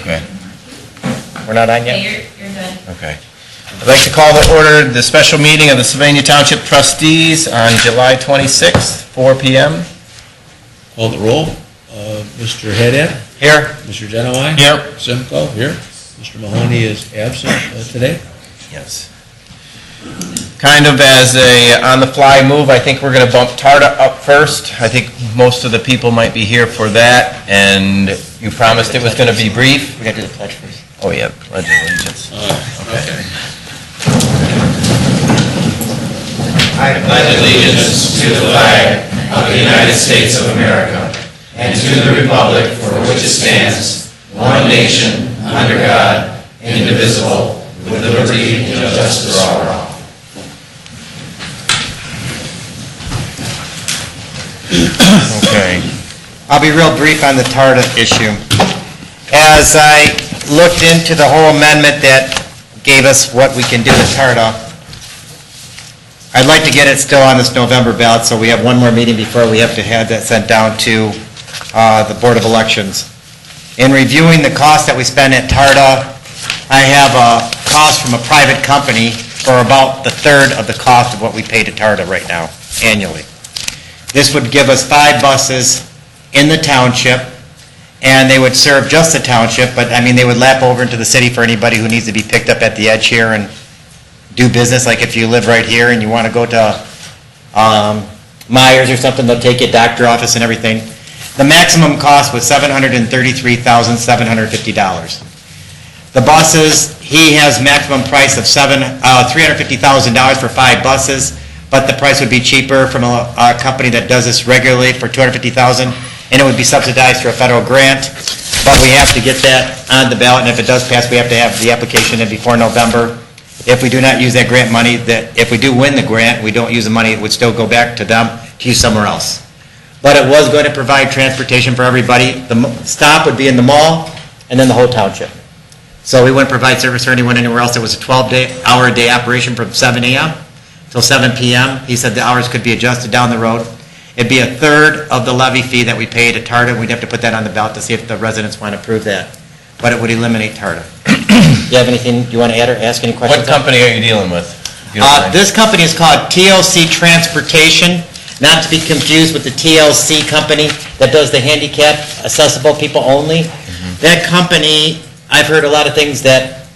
Okay. We're not on yet? Okay, you're good. Okay. I'd like to call to order the special meeting of the Sylvania Township Trustees on July 26th, 4 p.m. Call the roll. Mr. Haddad? Here. Mr. Genowine? Here. Simcoe? Here. Mr. Mahoney is absent today. Yes. Kind of as a on-the-fly move, I think we're going to bump Tarda up first. I think most of the people might be here for that, and you promised it was going to be brief. We got to do the pledge first. Oh, yeah, Pledge of Allegiance. Okay. I pledge allegiance to the flag of the United States of America and to the republic for which it stands, one nation, under God, indivisible, with liberty and justice for all. Okay. I'll be real brief on the TARDA issue. As I looked into the whole amendment that gave us what we can do with TARDA, I'd like to get it still on this November ballot, so we have one more meeting before we have to have that sent down to the Board of Elections. In reviewing the cost that we spend at TARDA, I have a cost from a private company for about the third of the cost of what we pay to TARDA right now, annually. This would give us 5 buses in the township, and they would serve just the township, but I mean, they would lap over into the city for anybody who needs to be picked up at the edge here and do business, like if you live right here and you want to go to Myers or something, they'll take you to doctor office and everything. The maximum cost was $733,750. The buses, he has maximum price of $350,000 for 5 buses, but the price would be cheaper from a company that does this regularly for $250,000, and it would be subsidized through a federal grant. But we have to get that on the ballot, and if it does pass, we have to have the application in before November. If we do not use that grant money, if we do win the grant, we don't use the money, it would still go back to them to use somewhere else. But it was going to provide transportation for everybody. The stop would be in the mall, and then the whole township. So we wouldn't provide service for anyone anywhere else. It was a 12-hour-a-day operation from 7 a.m. till 7 p.m. He said the hours could be adjusted down the road. It'd be a third of the levy fee that we pay to TARDA. We'd have to put that on the ballot to see if the residents want to approve that. But it would eliminate TARDA. Do you have anything you want to add or ask any questions? What company are you dealing with? This company is called TLC Transportation, not to be confused with the TLC company that does the handicap accessible people only. That company, I've heard a lot of things that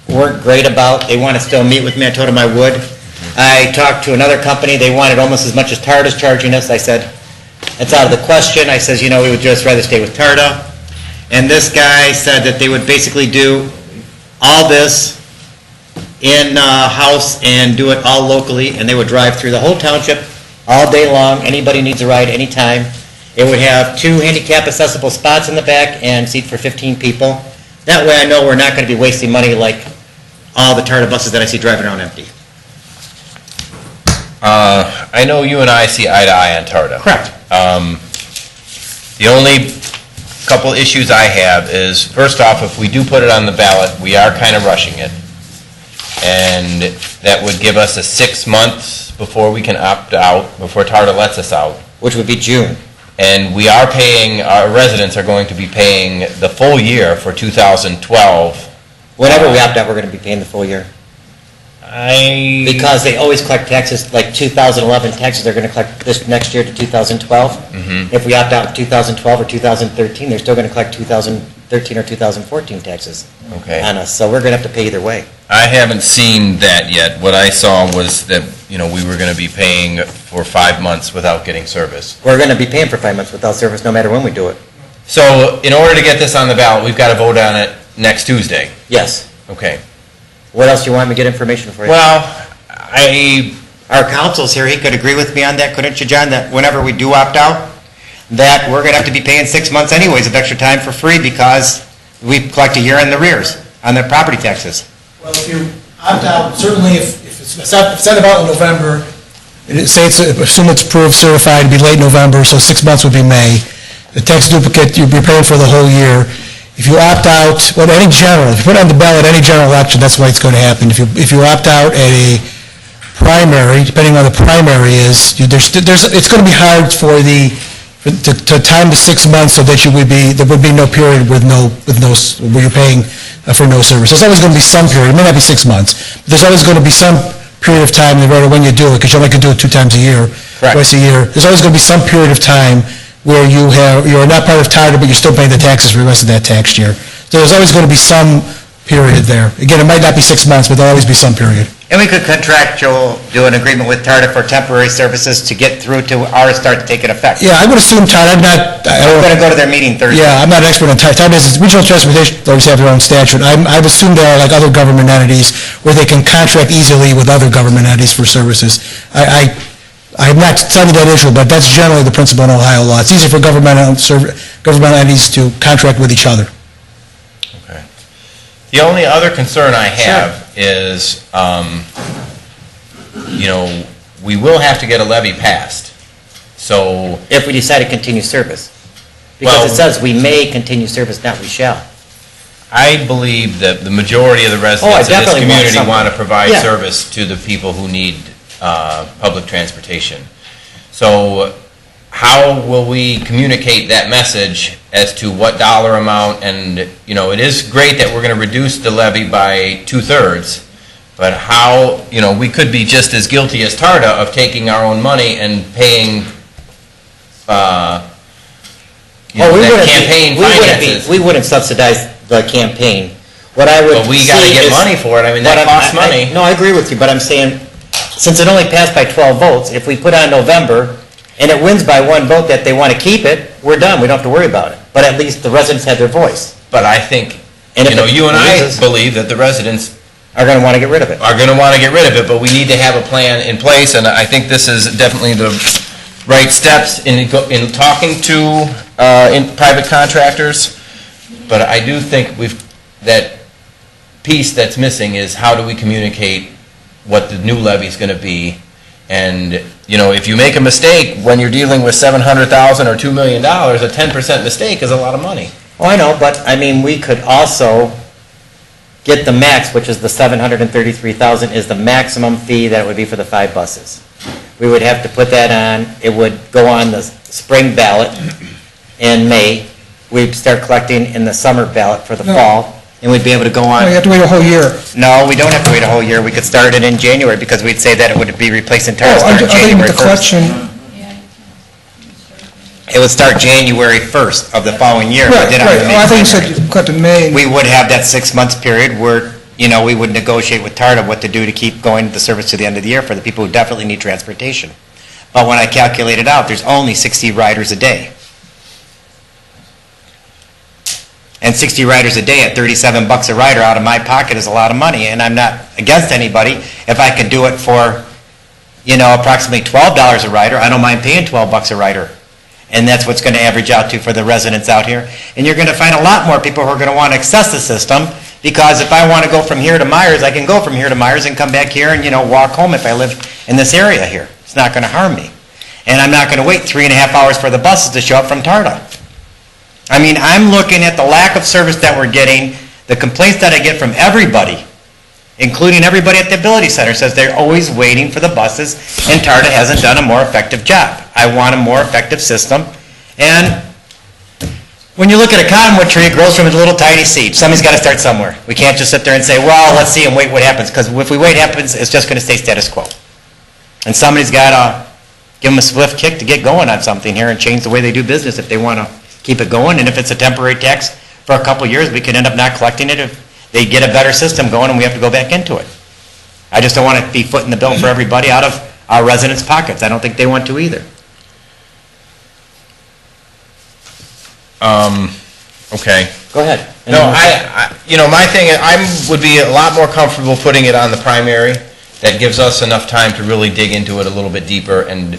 weren't great about. They want to still meet with me. I told them I would. I talked to another company. They wanted almost as much as TARDA's charging us. I said, it's out of the question. I says, we would just rather stay with TARDA. And this guy said that they would basically do all this in-house and do it all locally, and they would drive through the whole township all day long. Anybody needs a ride anytime. It would have 2 handicap accessible spots in the back and seat for 15 people. That way I know we're not going to be wasting money like all the TARDA buses that I see driving around empty. I know you and I see eye to eye on TARDA. Correct. The only couple issues I have is, first off, if we do put it on the ballot, we are kind of rushing it. And that would give us a 6 months before we can opt out, before TARDA lets us out. Which would be June. And we are paying, our residents are going to be paying the full year for 2012. Whenever we opt out, we're going to be paying the full year. Because they always collect taxes, like 2011 taxes, they're going to collect this next year to 2012. If we opt out in 2012 or 2013, they're still going to collect 2013 or 2014 taxes on us. So we're going to have to pay either way. I haven't seen that yet. What I saw was that, we were going to be paying for 5 months without getting service. We're going to be paying for 5 months without service no matter when we do it. So in order to get this on the ballot, we've got to vote on it next Tuesday. Yes. Okay. What else do you want me to get information for you? Well, our counsel's here. He could agree with me on that, couldn't you, John? That whenever we do opt out, that we're going to have to be paying 6 months anyways of extra time for free because we collect a year in the rears on the property taxes. Well, if you opt out, certainly if it's sent about in November, assume it's approved, certified, it'd be late November, so 6 months would be May. The tax duplicate, you'd be paying for the whole year. If you opt out, if you put on the ballot any general election, that's why it's going to happen. If you opt out at a primary, depending on the primary is, it's going to be hard for to time the 6 months so that there would be no period where you're paying for no service. There's always going to be some period, it may not be 6 months, but there's always going to be some period of time, no matter when you do it, because you only can do it 2 times a year, Correct. twice a year. There's always going to be some period of time where you're not part of TARDA, but you're still paying the taxes for the rest of that tax year. So there's always going to be some period there. Again, it might not be 6 months, but there'll always be some period. And we could do an agreement with TARDA for temporary services to get through to our start to take it effect. Yeah, I would assume TARDA, I'm going to go to their meeting Thursday. Yeah, I'm not an expert on TARDA. Regional Transportation Authorities have their own statute. I've assumed they are like other government entities where they can contract easily with other government entities for services. I have not studied that issue, but that's generally the principle in Ohio law. It's easy for governmental entities to contract with each other. Okay. The only other concern I have is, we will have to get a levy passed. So, If we decide to continue service. Well- Because it says we may continue service, not we shall. I believe that the majority of the Oh, I residents of this definitely want community something. want to provide Yeah. service to the people who need public transportation. So how will we communicate that message as to what dollar amount? And, it is great that we're going to reduce the levy by 2/3, but how, we could be just as guilty as TARDA of taking our own money and paying, that campaign finances. We wouldn't subsidize the campaign. What I would But we got to see get is- money for it. I mean, that But costs money. No, I agree with you, but I'm saying, since it only passed by 12 votes, if we put on November, and it wins by 1 vote that they want to keep it, we're done, we don't have to worry about it. But at least the residents have their voice, But I think, And if it you and I loses- believe that the residents are going to want to get rid of it. are going to want to get rid of it, but we need to have a plan in place, and I think this is definitely the right steps in talking to in private contractors. But I do think that piece that's missing is how do we communicate what the new levy is going to be? And, if you make a mistake when you're dealing with $700,000 or $2 million, a 10% mistake is a lot of money. Oh, I know, but, we could also get the max, which is the $733,000, is the maximum fee that it would be for the 5 buses. We would have to put that on, it would go on the spring ballot in May. We'd start collecting in the summer ballot for the fall, and we'd be able to go on. You have to wait a whole year. No, we don't have to wait a whole year. We could start it in January because we'd say that it would be replacing TARDA Oh, starting January the 1st. collection. It would start January 1st of the following year. We Right, did it right. on Oh, I think you May said you cut in May. We would have that 6 months period where, we would negotiate with TARDA what to do to keep going the service to the end of the year for the people who definitely need transportation. But when I calculate it out, there's only 60 riders a day. And 60 riders a day at $37 a rider out of my pocket is a lot of money, and I'm not against anybody. If I could do it for, approximately $12 a rider, I don't mind paying $12 a rider. And that's what's going to average out to for the residents out here. And you're going to find a lot more people who are going to want to access the system, because if I want to go from here to Myers, I can go from here to Myers and come back here and, walk home if I live in this area here. It's not going to harm me. And I'm not going to wait 3.5 hours for the buses to show up from TARDA. I'm looking at the lack of service that we're getting, the complaints that I get from everybody, including everybody at the Ability Center, says they're always waiting for the buses, and TARDA hasn't done a more effective job. I want a more effective system. And when you look at a cottonwood tree, it grows from a little tiny seed. Somebody's got to start somewhere. We can't just sit there and say, well, let's see and wait what happens, because if we wait happens, it's just going to stay status quo. And somebody's got to give them a swift kick to get going on something here and change the way they do business if they want to keep it going. And if it's a temporary tax for a couple of years, we could end up not collecting it if they get a better system going and we have to go back into it. I just don't want to be footing the bill for everybody out of our residents' pockets. I don't think they want to either. Okay. Go ahead. No, my thing, I would be a lot more comfortable putting it on the primary. That gives us enough time to really dig into it a little bit deeper and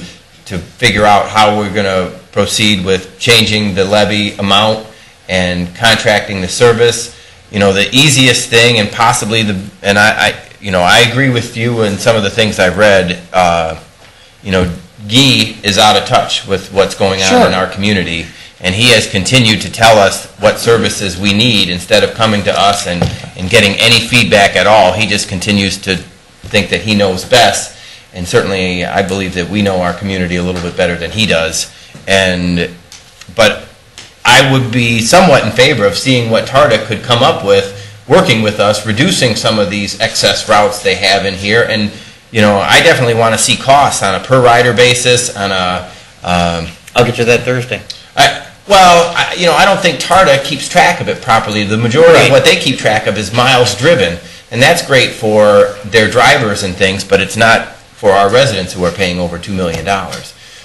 to figure out how we're going to proceed with changing the levy amount and contracting the service. The easiest thing, and possibly I agree with you and some of the things I've read. Guy is out of touch with what's going on in our community, and he has continued to tell us what services we need instead of coming to us and getting any feedback at all. He just continues to think that he knows best, and certainly I believe that we know our community a little bit better than he does. And but I would be somewhat in favor of seeing what TARDA could come up with, working with us, reducing some of these excess routes they have in here, and, you know, I definitely want to see costs on a per-rider basis, on a, I'll get you that Thursday. you know, I don't think TARDA keeps track of it properly. The majority of what they keep track of is miles driven, and that's great for their drivers and things, but it's not for our residents who are paying over $2 million.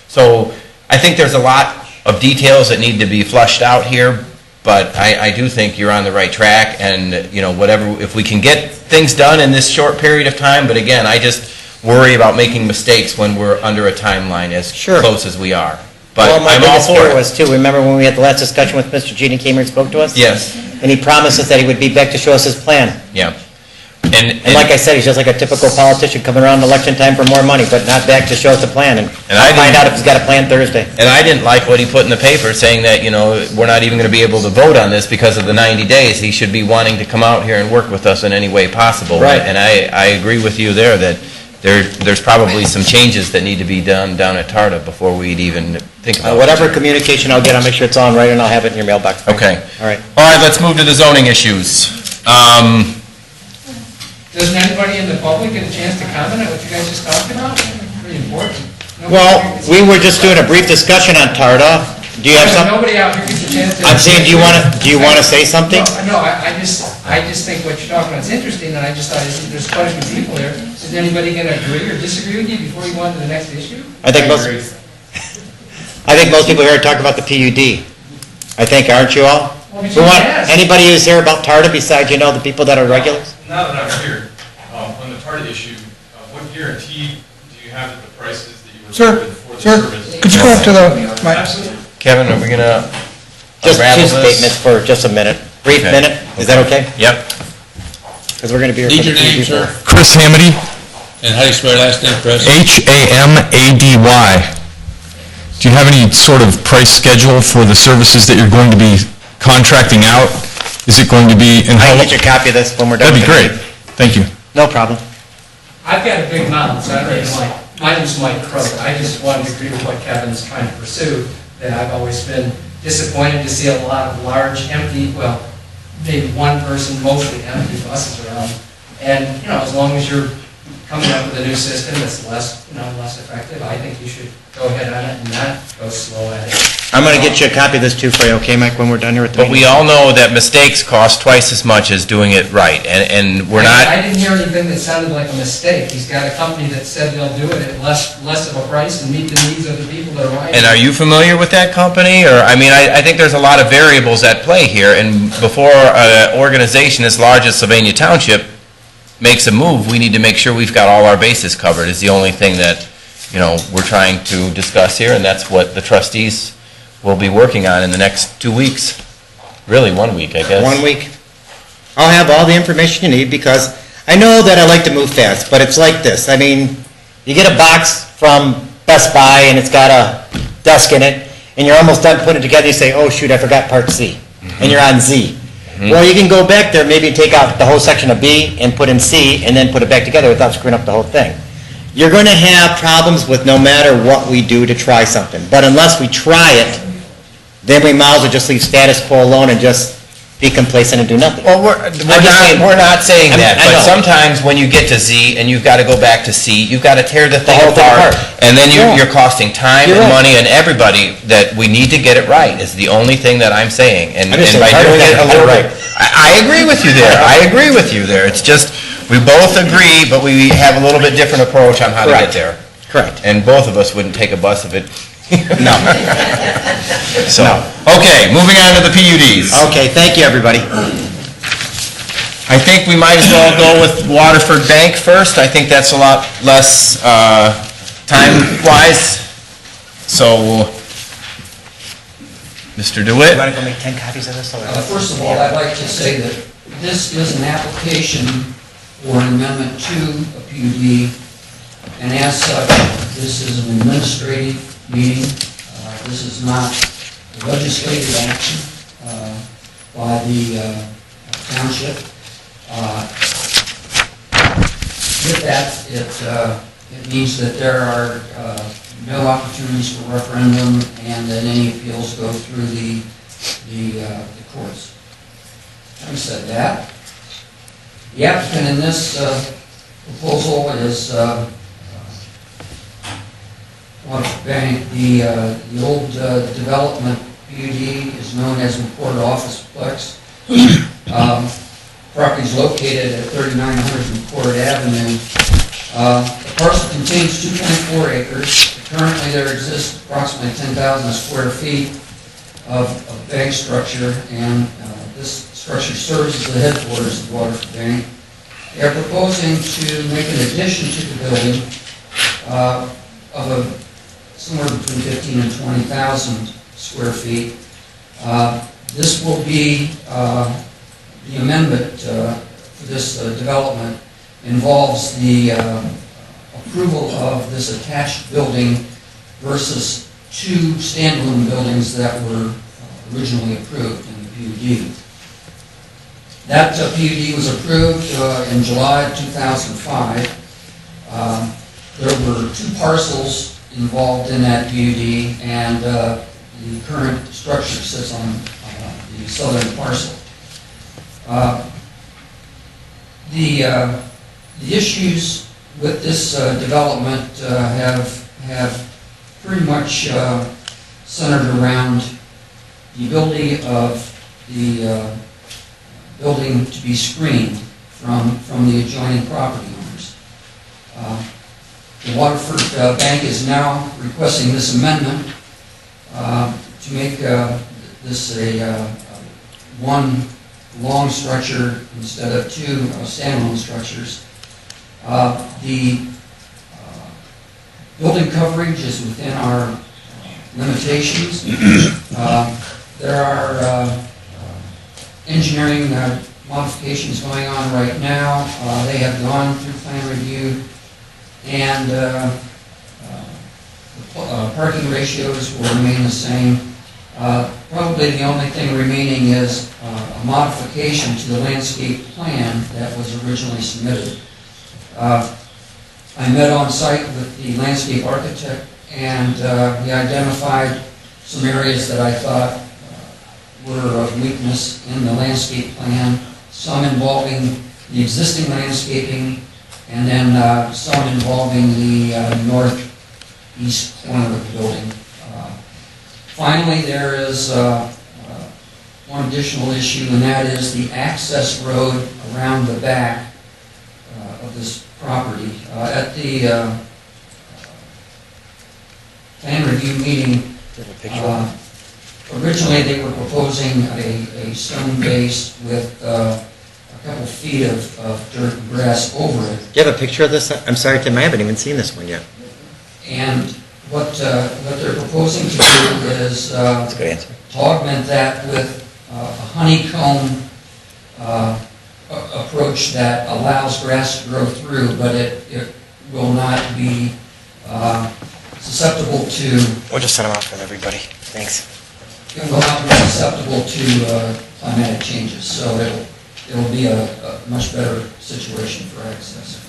So I think there's a lot of details that need to be flushed out here, but I do think you're on the right track, and, you know, whatever, if we can get things done in this short period of time, but again, I just worry about making mistakes when we're under a timeline as close as we are. But Well, my I'm all biggest for fear it. was too, remember when we had the last discussion with Mr. Gene came here and spoke to us? Yes, And he promised us that he would be back to show us his plan. yeah. And like I said, he's just like a typical politician coming around election time for more money, but not back to show us the plan. And I I'll find didn't- out if he's got a plan Thursday. And I didn't like what he put in the paper, saying that, you know, we're not even going to be able to vote on this because of the 90 days. He should be wanting to come out here and work with us in any way possible. Right. And I agree with you there, that there's probably some changes that need to be done down at TARDA before we'd even think about it. Whatever communication I'll get, I'll make sure it's on right, and I'll have it in your mailbox. Okay. All right. All right, let's move to the zoning issues. Doesn't anybody in the public get a chance to comment on what you guys just talked about? Pretty important. Well, we were just doing a brief discussion on TARDA. Do you have something? Nobody out here gets a chance to. I'm saying, do you want to say something? No, I just think what you're talking about is interesting, and I just thought, there's quite a few people there. Is anybody gonna agree or disagree with you before you go on to the next issue? I think most people here are talking about the PUD. I think, aren't you all? Well, but Who you want, asked. anybody who's here about TARDA besides, you know, the people that are regulars? Now that I'm here, on the TARDA issue, what guarantee do you have that the prices that you were Sir, quoted for the sir, service? could you go up to the mic? Absolutely. Kevin, are we going to Just unravel two this? statements for just a minute. Brief Okay. minute, is that okay? Yep. Because we're going to be here. Need for your the name, TV sir? part. Chris Hamady, And how do you spell your last name, Chris? Hamady. Do you have any sort of price schedule for the services that you're going to be contracting out? Is it going to be, and I how, can get you a copy of this when we're done. that'd be with great. it. Thank you. No problem. I've got a big mouth, so I don't even like, my name's Mike Crowe. I just wanted to agree with what Kevin's trying to pursue, that I've always been disappointed to see a lot of large, empty, well, maybe one person, mostly empty buses around. And, you know, as long as you're coming up with a new system that's less, less effective, I think you should go ahead on it and not go slow at it. I'm going to get you a copy of this too for you, okay, Mike, when we're done here with the But we meeting? all know that mistakes cost twice as much as doing it right, and we're not... I didn't hear anything that sounded like a mistake. He's got a company that said they'll do it at less of a price and meet the needs of the people that are riding. And are you familiar with that company? Or, I mean, I think there's a lot of variables at play here, and before an organization as large as Sylvania Township makes a move, we need to make sure we've got all our bases covered, is the only thing that, you know, we're trying to discuss here, and that's what the trustees will be working on in the next 2 weeks. Really, 1 week, I guess. 1 week. I'll have all the information you need, because I know that I like to move fast, but it's like this. I mean, you get a box from Best Buy, and it's got a desk in it, and you're almost done putting it together, you say, oh shoot, I forgot part C, and you're on Z. Well, you can go back there, maybe take out the whole section of B and put in C, and then put it back together without screwing up the whole thing. You're going to have problems with no matter what we do to try something, but unless we try it, then we might as well just leave status quo alone and just be complacent and do nothing. Well, we're not saying that, I but know. sometimes when you get to Z and you've got to go back to C, you've got to tear the thing whole thing apart. apart. And then Yeah. you're costing time You're and right. money and everybody, that we need to get it right, is the only thing that I'm saying. And I'm just and by saying, doing it a get it little right. bit, I agree with you there, I agree with you there. It's just, we both agree, but we have a little bit different approach on how to get Correct. there. Correct. And both of us wouldn't take a bus if it... No. So, okay, moving on to the PUDs. Okay, thank you, everybody. I think we might as well go with Waterford Bank first. I think that's a lot less time-wise. So, Mr. DeWitt? You want to go make 10 copies of this? First of all, I'd like to say that this is an application for an amendment to a PUD, and as such, this is an administrative meeting. This is not a legislative action by the township. With that, it means that there are no opportunities for referendum, and that any appeals go through the courts. Having said that, the applicant in this proposal is Waterford Bank. The old development PUD is known as McCord Officeplex. Property is located at 3900 McCord Avenue. The parcel contains 2.4 acres. Currently, there exists approximately 10,000 square feet of bank structure, and this structure serves as the headquarters of Waterford Bank. They are proposing to make an addition to the building of somewhere between 15 and 20,000 square feet. This will be the amendment for this development involves the approval of this attached building versus two standalone buildings that were originally approved in the PUD. That PUD was approved in July of 2005. There were two parcels involved in that PUD, and the current structure sits on the southern parcel. The issues with this development have pretty much centered around the ability of the building to be screened from the adjoining property owners. The Waterford Bank is now requesting this amendment to make this a one long structure instead of two standalone structures. The building coverage is within our limitations. There are engineering modifications going on right now. They have gone through plan review, and the parking ratios will remain the same. Probably the only thing remaining is a modification to the landscape plan that was originally submitted. I met on site with the landscape architect, and we identified some areas that I thought were of weakness in the landscape plan, some involving the existing landscaping, and then some involving the northeast corner of the building. Finally, there is one additional issue, and that is the access road around the back of this property. At the plan review meeting, originally they were proposing a stone base with a couple feet of dirt and grass over it. Do you have a picture of this? I'm sorry, Tim, I haven't even seen this one yet. And what they're proposing to do is That's a good answer. to augment that with a honeycomb approach that allows grass to grow through, but it will not be susceptible to... We'll just set them off with everybody. Thanks. It will not be susceptible to climatic changes, so it'll be a much better situation for access.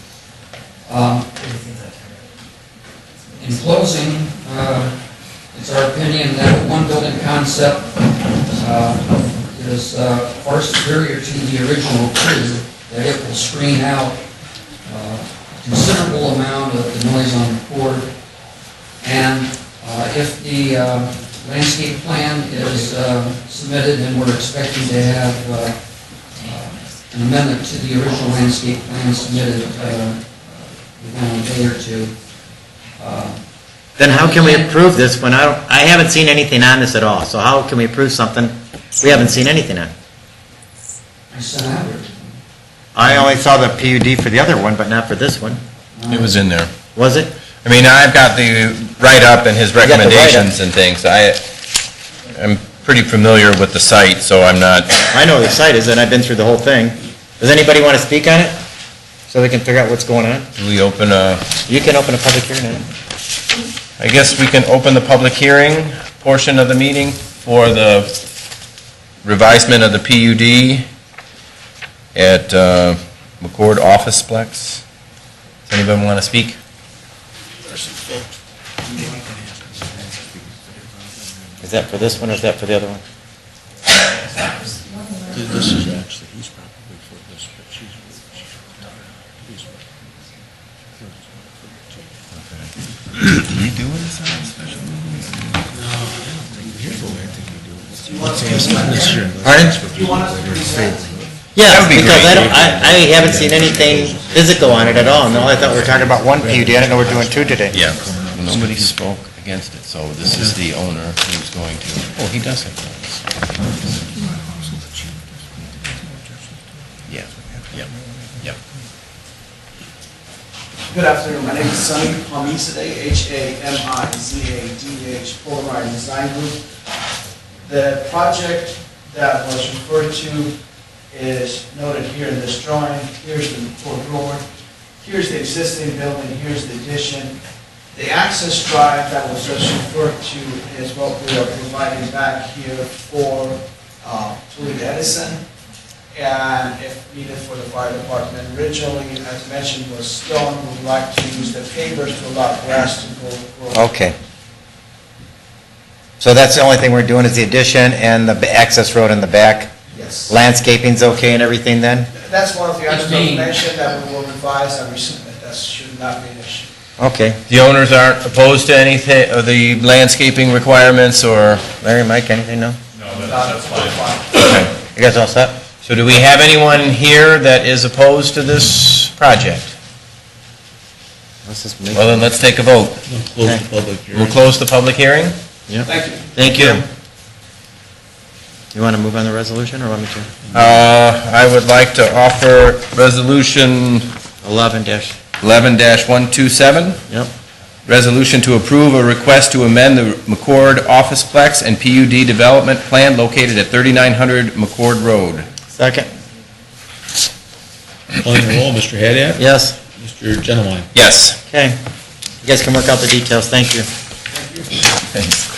In closing, it's our opinion that one building concept is far superior to the original two, that it will screen out a considerable amount of the noise on the court, and if the landscape plan is submitted, and we're expecting to have an amendment to the original landscape plan submitted within a day or two. Then how can we approve this when I haven't seen anything on this at all? So how can we approve something we haven't seen anything on? I sent out everything. I only saw the PUD for the other one, but not for this one. It was in there. Was it? I mean, I've got the write-up and his got the recommendations and things. I'm pretty familiar with the site, so I'm not... I know the site is, and I've been through the whole thing. Does anybody want to speak on it? So we can figure out what's going on? Do we open a... You can open a public hearing on it. I guess we can open the public hearing portion of the meeting for the revisement of the PUD at McCord Officeplex. Does anybody want to speak? There's some folks. that for this one, or is that for the other one? This is actually, he's probably for this, but she's. We doing this on a special meeting? No, I don't think, here's what I think we do. Let's ask them this year. Pardon? Yeah, because I haven't seen anything physical on it at all, no, I thought we were talking about one PUD, I didn't know we're doing two today. Yeah, nobody spoke against it, so this is the owner who's going to, oh, he does have those. Yeah, yep, yep. Good afternoon, my name is Sonny Hamizadeh, Hamizadeh, Polarized Design Group. The project that was referred to is noted here in this drawing. Here's the full drawing. Here's the existing building, here's the addition. The access drive that was just referred to is what we are providing back here for Toledo Edison, and if needed for the fire department. Originally, as mentioned, was stone. We'd like to use the pavers to allow grass to grow. Okay. So that's the only thing we're doing is the addition and the access road in the back? Yes. Landscaping's okay and everything then? That's one of the items It's I being- mentioned that we will revise and resubmit. That should not be an issue. Okay. The owners aren't opposed to anything, or the landscaping requirements, or, Larry, Mike, anything, no? That's fine. You guys all set? so do we have anyone here that is opposed to this project? Let's just make- Well, then let's take a vote. We'll close the public hearing. We'll close the public hearing? Thank you. Thank you. You want to move on the resolution, or want me to? I would like to offer Resolution 11-127. Yep. Resolution to approve a request to amend the McCord Officeplex and PUD Development Plan located at 3900 McCord Road. Second. Calling the roll, Mr. Haddad? Yes. Mr. Genowine? Yes. Okay. You guys can work out the details, thank you. Thanks.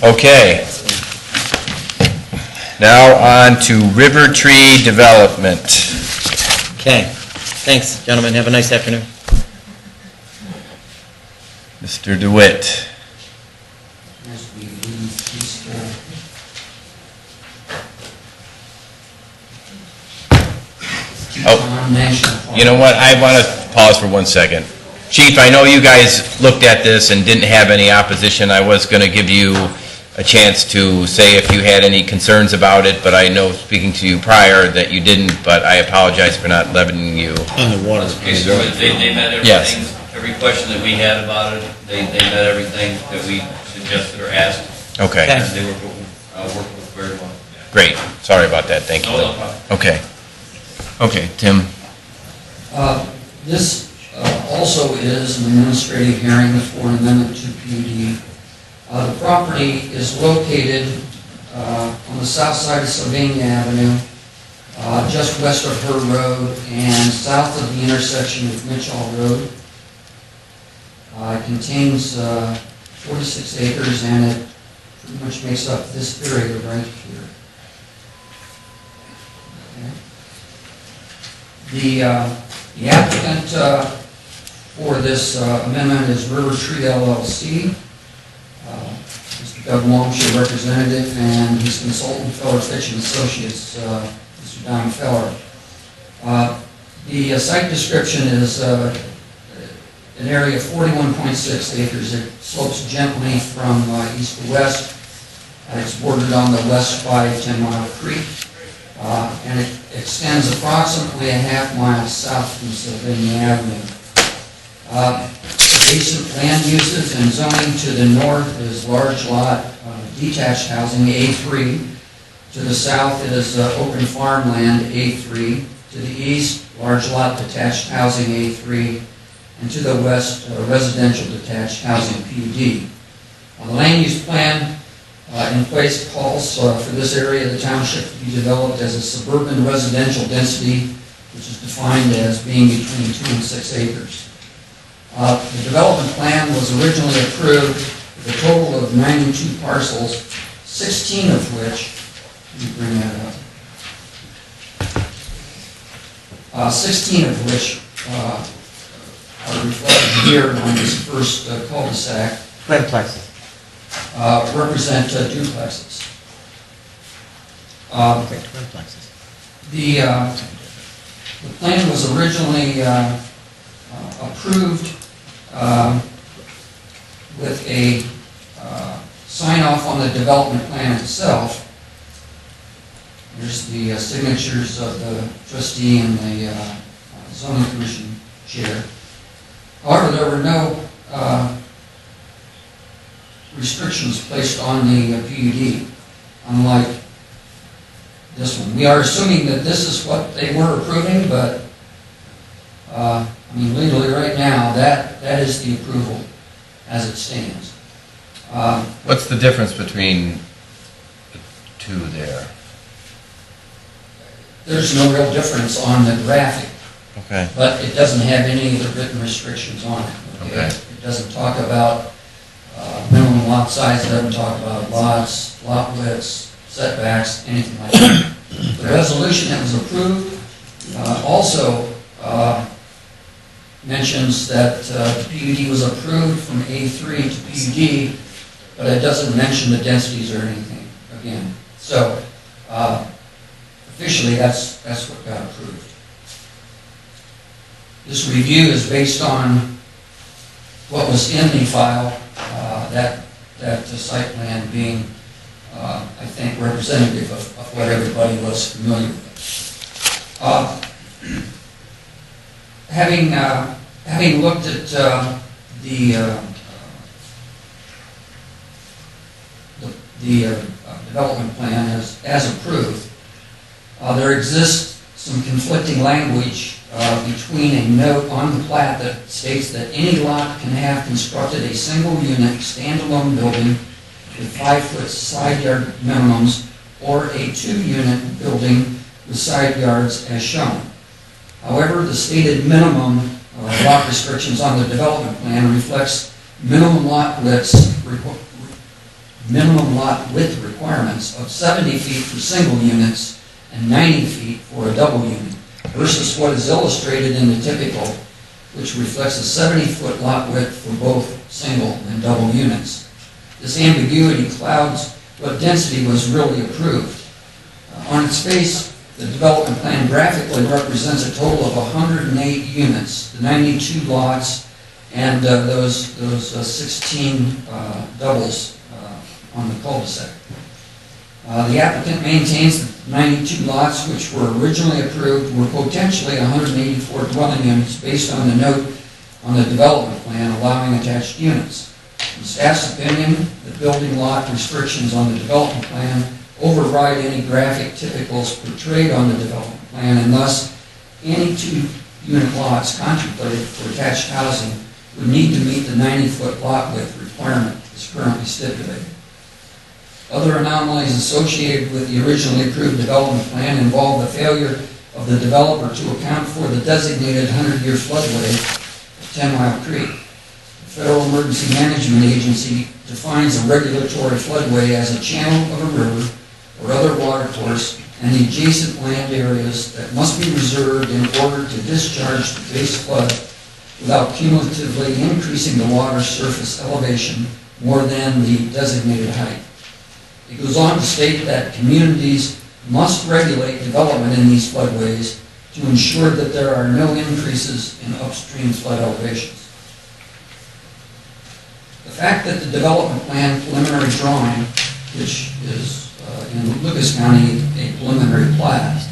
Okay. Now on to River Tree Development. Okay. Thanks, gentlemen, have a nice afternoon. Mr. DeWitt. As we leave peaceful. On National Park. You know what, I want to pause for 1 second. Chief, I know you guys looked at this and didn't have any opposition. I was going to give you a chance to say if you had any concerns about it, but I know, speaking to you prior, that you didn't, but I apologize for not letting you. On the water. Okay, so they met Yes. everything, every question that we had about it, they met everything that we suggested or asked, Okay, and they were working with very well. great. Sorry about that, thank you. No problem. Okay. Okay, Tim. This also is an administrative hearing for an amendment to PUD. The property is located on the south side of Sylvania Avenue, just west of Her Road and south of the intersection with Mitchell Road. It contains 46 acres, and it pretty much makes up this area right here. Okay. The applicant for this amendment is River Tree LLC. Mr. Doug Longshore, representative, and his consultant, Feller Fitch and Associates, Mr. Don Feller. The site description is an area of 41.6 acres. It slopes gently from east to west. It's bordered on the west by 10 Mile Creek, and it extends approximately a half mile south from Sylvania Avenue. Adjacent land uses and zoning to the north is large lot detached housing, A3. To the south is open farmland, A3. To the east, large lot detached housing, A3. And to the west, residential detached housing, PUD. The land use plan in place calls for this area of the township to be developed as a suburban residential density, which is defined as being between 2 and 6 acres. The development plan was originally approved with a total of 92 parcels, 16 of which, let me bring that up, 16 of which are reflected here on this first cul-de-sac, Twinplexes. represent duplexes. Twinplexes. The plan was originally approved with a sign-off on the development plan itself. There's the signatures of the trustee and the zoning commission chair. However, there were no restrictions placed on the PUD, unlike this one. We are assuming that this is what they were approving, but I mean, legally right now, that is the approval as it stands. What's the difference between the two there? There's no real difference on the graphic, Okay. but it doesn't have any of the written restrictions on it. Okay. It doesn't talk about minimum lot size, it doesn't talk about lots, lot widths, setbacks, anything like that. The resolution that was approved also mentions that the PUD was approved from A3 to PUD, but it doesn't mention the densities or anything, again. So officially, that's what got approved. This review is based on what was in the file, that site plan being, I think, representative of what everybody was familiar with. Having looked at the development plan as approved, there exists some conflicting language between a note on the plat that states that any lot can have constructed a single unit standalone building with 5-foot side yard minimums, or a 2-unit building with side yards as shown. However, the stated minimum lot restrictions on the development plan reflects minimum lot width requirements of 70 feet for single units and 90 feet for a double unit, versus what is illustrated in the typical, which reflects a 70-foot lot width for both single and double units. This ambiguity clouds what density was really approved. On its face, the development plan graphically represents a total of 108 units, the 92 lots, and those 16 doubles on the cul-de-sac. The applicant maintains that 92 lots, which were originally approved, were potentially 184 dwelling units based on the note on the development plan allowing attached units. In staff's opinion, the building lot restrictions on the development plan override any graphic typicals portrayed on the development plan, and thus any 2-unit lots contemplated for attached housing would need to meet the 90-foot lot width requirement as currently stipulated. Other anomalies associated with the originally approved development plan involve the failure of the developer to account for the designated 100-year floodway of 10 Mile Creek. The Federal Emergency Management Agency defines a regulatory floodway as a channel of a river or other water course and the adjacent land areas that must be reserved in order to discharge the base flood without cumulatively increasing the water surface elevation more than the designated height. It goes on to state that communities must regulate development in these floodways to ensure that there are no increases in upstream flood elevations. The fact that the development plan preliminary drawing, which is in Lucas County a preliminary plat,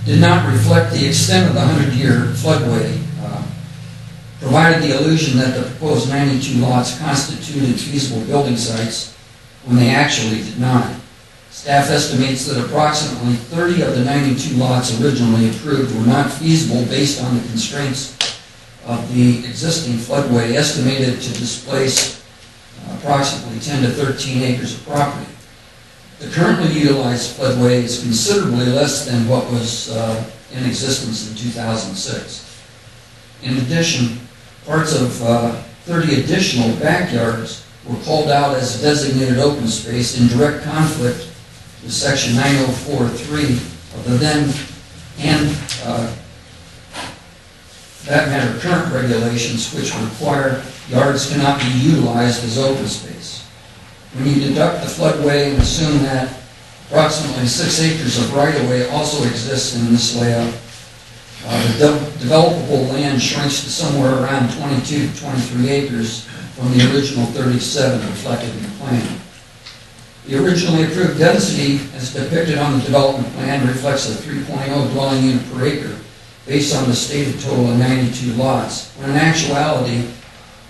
did not reflect the extent of the 100-year floodway, provided the illusion that the proposed 92 lots constituted feasible building sites when they actually did not. Staff estimates that approximately 30 of the 92 lots originally approved were not feasible based on the constraints of the existing floodway, estimated to displace approximately 10 to 13 acres of property. The currently utilized floodway is considerably less than what was in existence in 2006. In addition, parts of 30 additional backyards were called out as designated open space in direct conflict with Section 904.3 of the then and for that matter, current regulations which require yards cannot be utilized as open space. When you deduct the floodway and assume that approximately 6 acres of right-of-way also exists in this layout, the developable land shrinks to somewhere around 22 to 23 acres from the original 37 reflected in the plan. The originally approved density, as depicted on the development plan, reflects a 3.0 dwelling unit per acre based on the stated total of 92 lots, when in actuality,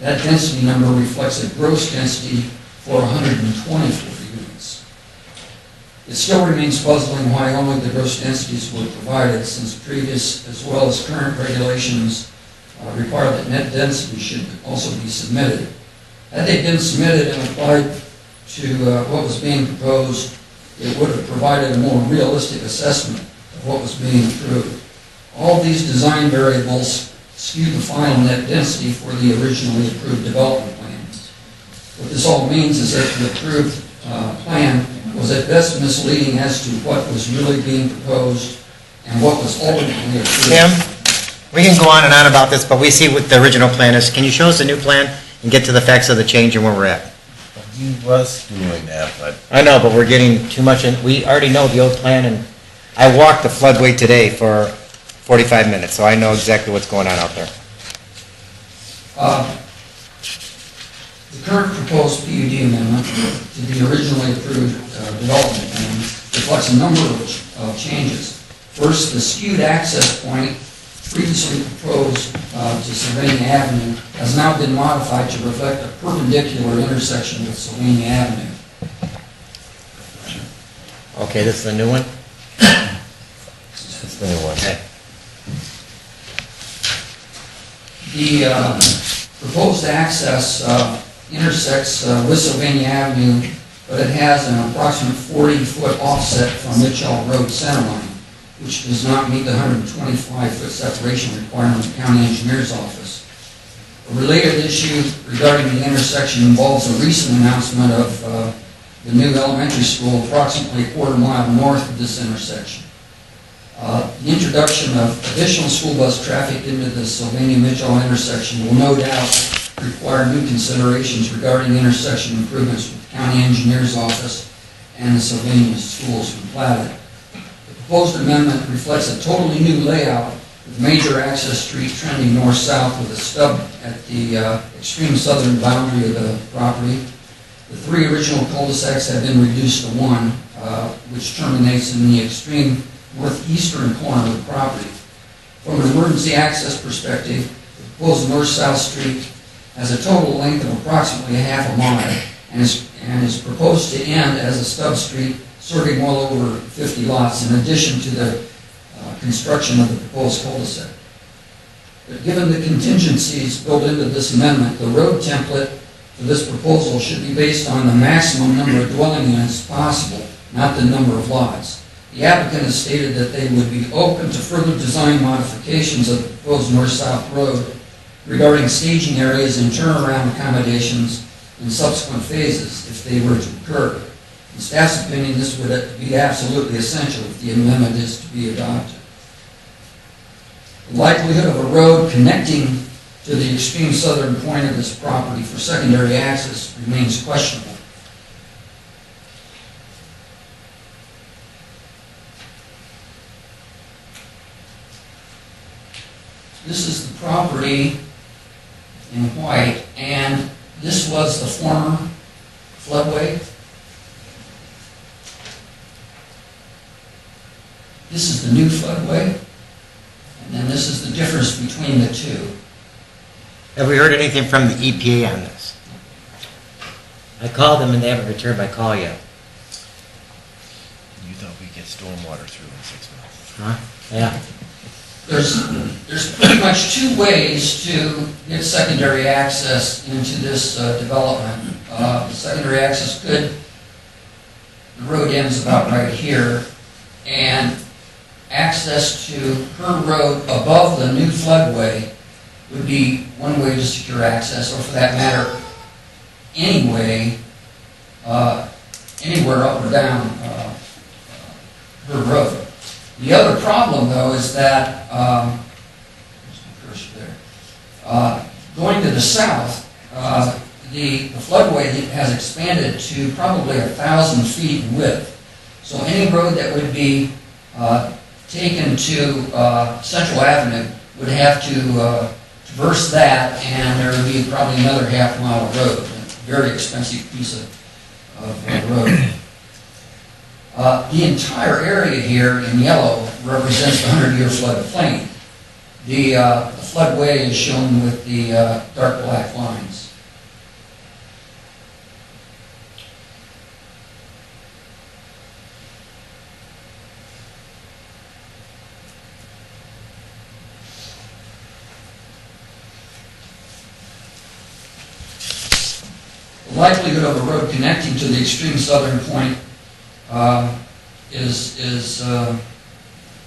that density number reflects a gross density for 124 units. It still remains puzzling why only the gross densities were provided, since previous as well as current regulations require that net density should also be submitted. Had they been submitted and applied to what was being proposed, it would have provided a more realistic assessment of what was being approved. All these design variables skew the final net density for the originally approved development plan. What this all means is that the approved plan was at best misleading as to what was really being proposed and what was ultimately approved. Tim, we can go on and on about this, but we see what the original plan is. Can you show us the new plan and get to the facts of the change and where we're at? He was doing that, but I know, but we're getting too much in, we already know the old plan, and I walked the floodway today for 45 minutes, so I know exactly what's going on out there. The current proposed PUD amendment to the originally approved development plan reflects a number of changes. First, the skewed access point previously proposed to Sylvania Avenue has now been modified to reflect a perpendicular intersection with Sylvania Avenue. Okay, this is the new one? that's the new one. Okay. The proposed access intersects with Sylvania Avenue, but it has an approximate 40-foot offset from Mitchell Road centerline, which does not meet the 125-foot separation requirement of the county engineer's office. A related issue regarding the intersection involves a recent announcement of the new elementary school approximately a quarter mile north of this intersection. The introduction of additional school bus traffic into the Sylvania-Mitchell intersection will no doubt require new considerations regarding intersection improvements with the county engineer's office and the Sylvania schools when platted. The proposed amendment reflects a totally new layout with major access street trending north-south with a stub at the extreme southern boundary of the property. The 3 original cul-de-sacs have been reduced to 1, which terminates in the extreme northeastern corner of the property. From an emergency access perspective, the proposed north-south street has a total length of approximately a half a mile and is proposed to end as a stub street serving well over 50 lots in addition to the construction of the proposed cul-de-sac. But given the contingencies built into this amendment, the road template for this proposal should be based on the maximum number of dwelling units possible, not the number of lots. The applicant has stated that they would be open to further design modifications of the proposed north-south road regarding staging areas and turnaround accommodations in subsequent phases if they were to occur. In staff's opinion, this would be absolutely essential if the amendment is to be adopted. The likelihood of a road connecting to the extreme southern point of this property for secondary access remains questionable. This is the property in white, and this was the former floodway. This is the new floodway, and then this is the difference between the two. Have we heard anything from the EPA on this? I called them and they haven't returned my call yet. You thought we'd get stormwater through in 6 months. Huh? Yeah. There's pretty much 2 ways to get secondary access into this development. Secondary access the road ends about right here, and access to her road above the new floodway would be one way to secure access, or for that matter, any way, anywhere up or down her road. The other problem, though, is that, there's my cursor there. Going to the south, the floodway has expanded to probably 1,000 feet in width. So any road that would be taken to Central Avenue would have to traverse that, and there would be probably another half-mile road, a very expensive piece of road. The entire area here in yellow represents the 100-year floodplain. The floodway is shown with the dark black lines. The likelihood of a road connecting to the extreme southern point is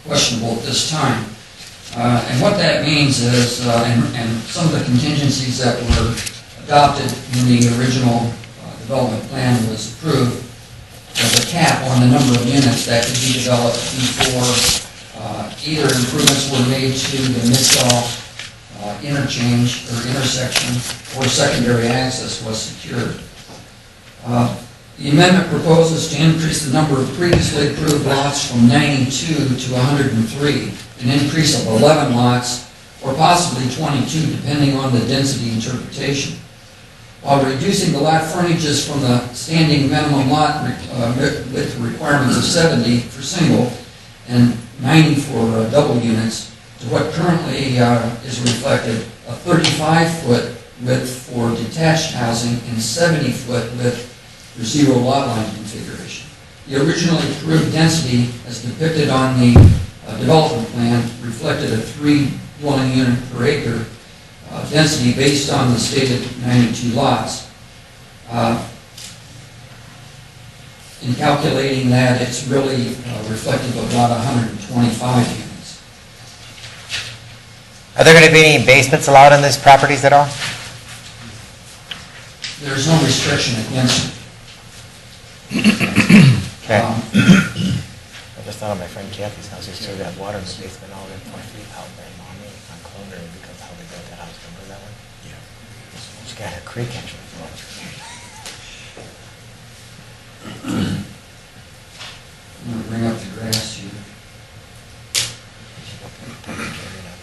questionable at this time. And what that means is, and some of the contingencies that were adopted when the original development plan was approved, was a cap on the number of units that could be developed before either improvements were made to the Mid-South interchange or intersection or secondary access was secured. The amendment proposes to increase the number of previously approved lots from 92 to 103, an increase of 11 lots, or possibly 22, depending on the density interpretation, while reducing the lot frontages from the standing minimum lot width requirements of 70 for single and 90 for double units to what currently is reflected, a 35-foot width for detached housing and 70-foot width for zero lot line configuration. The originally approved density, as depicted on the development plan, reflected a 3 dwelling unit per acre density based on the stated 92 lots. In calculating that, it's really reflective of about 125 units. Are there going to be any basements allowed on these properties at all? There's no restriction against it. Okay. I just thought of my friend Kathy's house. They still got water in the basement all in 4 feet out there in Maumee on Cloner because how they built that house. Remember that one? Yeah. She's got a creek actually. I'm going to bring up the grass here.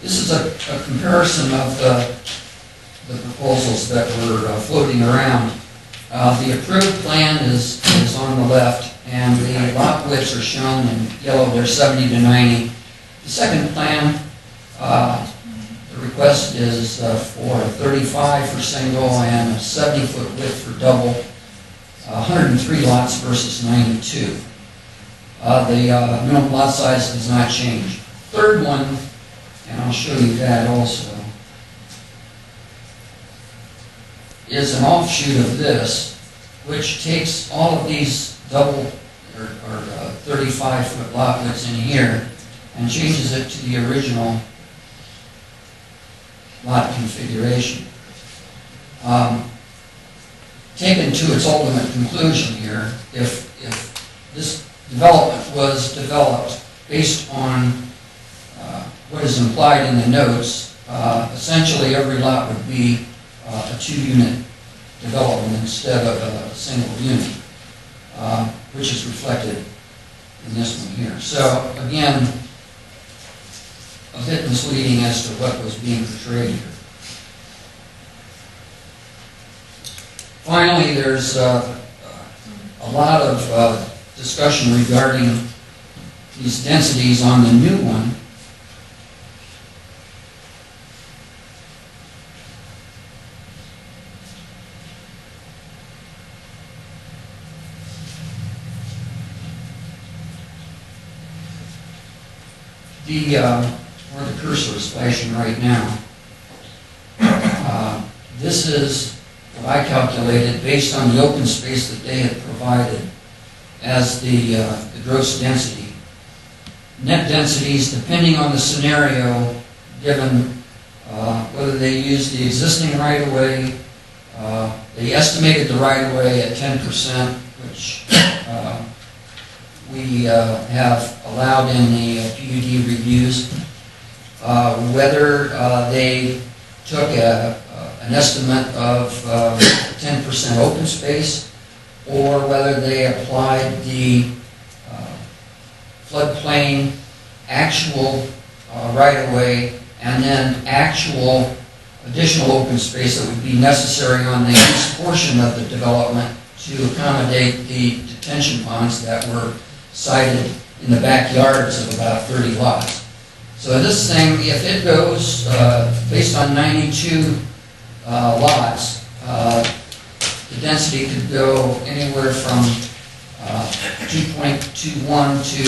This is a comparison of the proposals that were floating around. The approved plan is on the left, and the lot widths are shown in yellow. They're 70 to 90. The second plan, the request is for 35 for single and a 70-foot width for double, 103 lots versus 92. The minimum lot size does not change. Third one, and I'll show you that also, is an offshoot of this, which takes all of these double or 35-foot lot widths in here and changes it to the original lot configuration. Taken to its ultimate conclusion here, if this development was developed based on what is implied in the notes, essentially every lot would be a 2-unit development instead of a single unit, which is reflected in this one here. So again, a bit misleading as to what was being portrayed here. Finally, there's a lot of discussion regarding these densities on the new one. Where the cursor is flashing right now, this is what I calculated based on the open space that they had provided as the gross density. Net densities, depending on the scenario, given whether they use the existing right-of-way, they estimated the right-of-way at 10%, which we have allowed in the PUD reviews. Whether they took an estimate of 10% open space, or whether they applied the floodplain actual right-of-way and then actual additional open space that would be necessary on the east portion of the development to accommodate the detention ponds that were sited in the backyards of about 30 lots. So this thing, if it goes based on 92 lots, the density could go anywhere from 2.21 to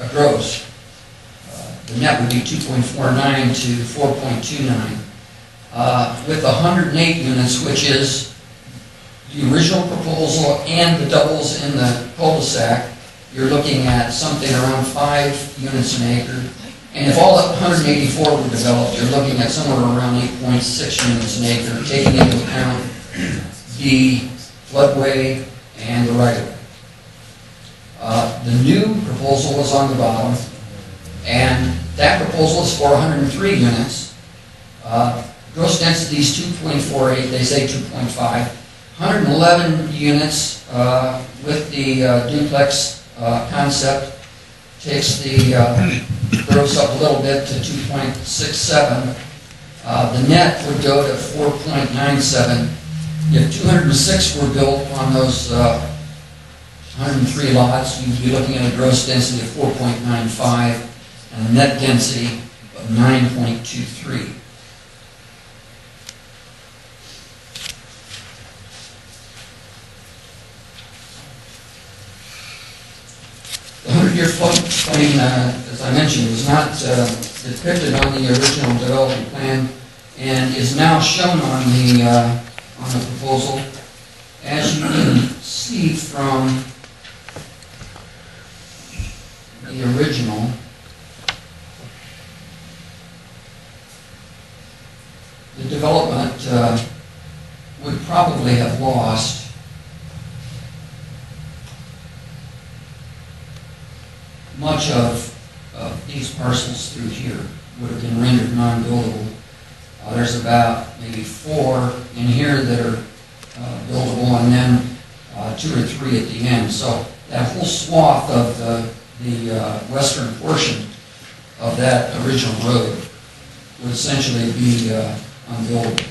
a gross. The net would be 2.49 to 4.29. With 108 units, which is the original proposal and the doubles in the cul-de-sac, you're looking at something around 5 units an acre. And if all 184 were developed, you're looking at somewhere around 8.6 units an acre, taking into account the floodway and the right-of-way. The new proposal is on the bottom, and that proposal is for 103 units. Gross density is 2.48, they say 2.5. 111 units with the duplex concept takes the gross up a little bit to 2.67. The net would go to 4.97. If 206 were built on those 103 lots, you'd be looking at a gross density of 4.95 and a net density of 9.23. The 100-year floodplain, as I mentioned, was not depicted on the original development plan and is now shown on the proposal. As you can see from the original, the development would probably have lost much of these parcels through here, would have been rendered non-buildable. There's about maybe 4 in here that are buildable, and then 2 or 3 at the end. So that whole swath of the western portion of that original road would essentially be unbuildable.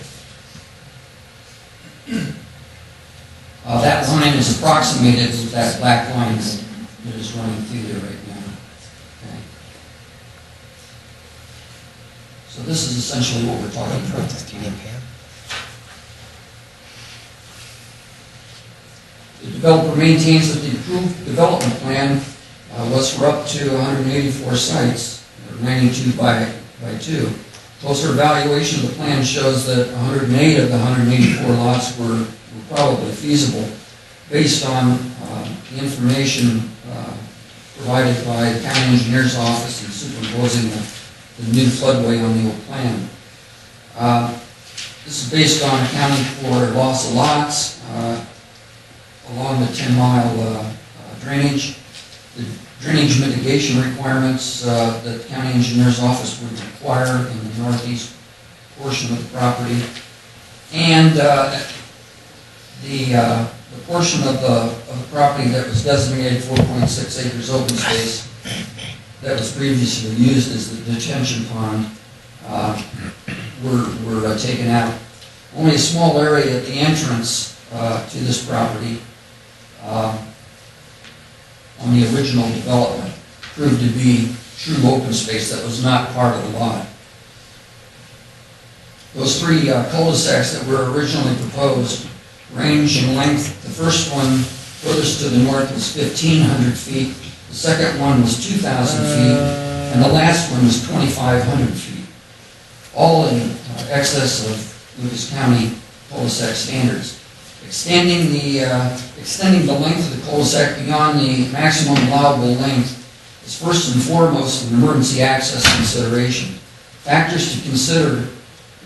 That line is approximated with that black line that is running through there right now. Okay. So this is essentially what we're talking about. The developer maintains that the approved development plan was for up to 184 sites, or 92 by 2. Closer evaluation of the plan shows that 108 of the 184 lots were probably feasible based on the information provided by the county engineer's office in superimposing the new floodway on the old plan. This is based on accounting for loss of lots along the 10-mile drainage, the drainage mitigation requirements that the county engineer's office would require in the northeast portion of the property, and the portion of the property that was designated 4.6 acres open space that was previously used as the detention pond were taken out. Only a small area at the entrance to this property on the original development proved to be true open space that was not part of the lot. Those 3 cul-de-sacs that were originally proposed range in length. The first one furthest to the north was 1,500 feet, the second one was 2,000 feet, and the last one was 2,500 feet, all in excess of Lucas County cul-de-sac standards. Extending the length of the cul-de-sac beyond the maximum allowable length is first and foremost an emergency access consideration. Factors to consider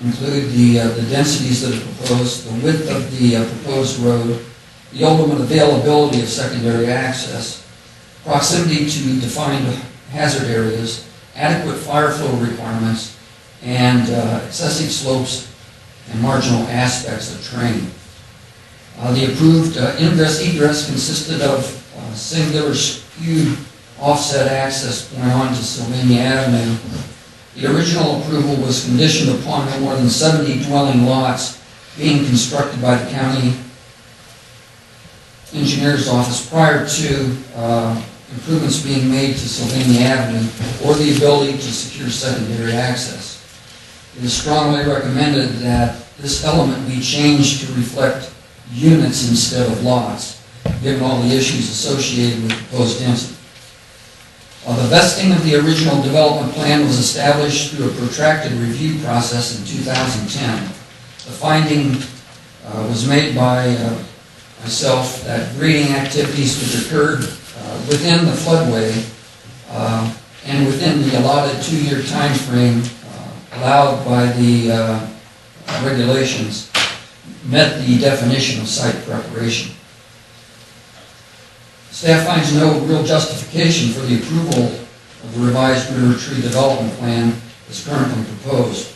include the densities that are proposed, the width of the proposed road, the ultimate availability of secondary access, proximity to defined hazard areas, adequate fire flow requirements, and excessive slopes and marginal aspects of terrain. The approved ingress-egress consisted of singular skewed offset access point onto Sylvania Avenue. The original approval was conditioned upon no more than 70 dwelling lots being constructed by the county engineer's office prior to improvements being made to Sylvania Avenue or the ability to secure secondary access. It is strongly recommended that this element be changed to reflect units instead of lots, given all the issues associated with proposed density. The vesting of the original development plan was established through a protracted review process in 2010. The finding was made by myself that grading activities which occurred within the floodway and within the allotted 2-year time frame allowed by the regulations met the definition of site preparation. Staff finds no real justification for the approval of the revised River Tree Development Plan as currently proposed.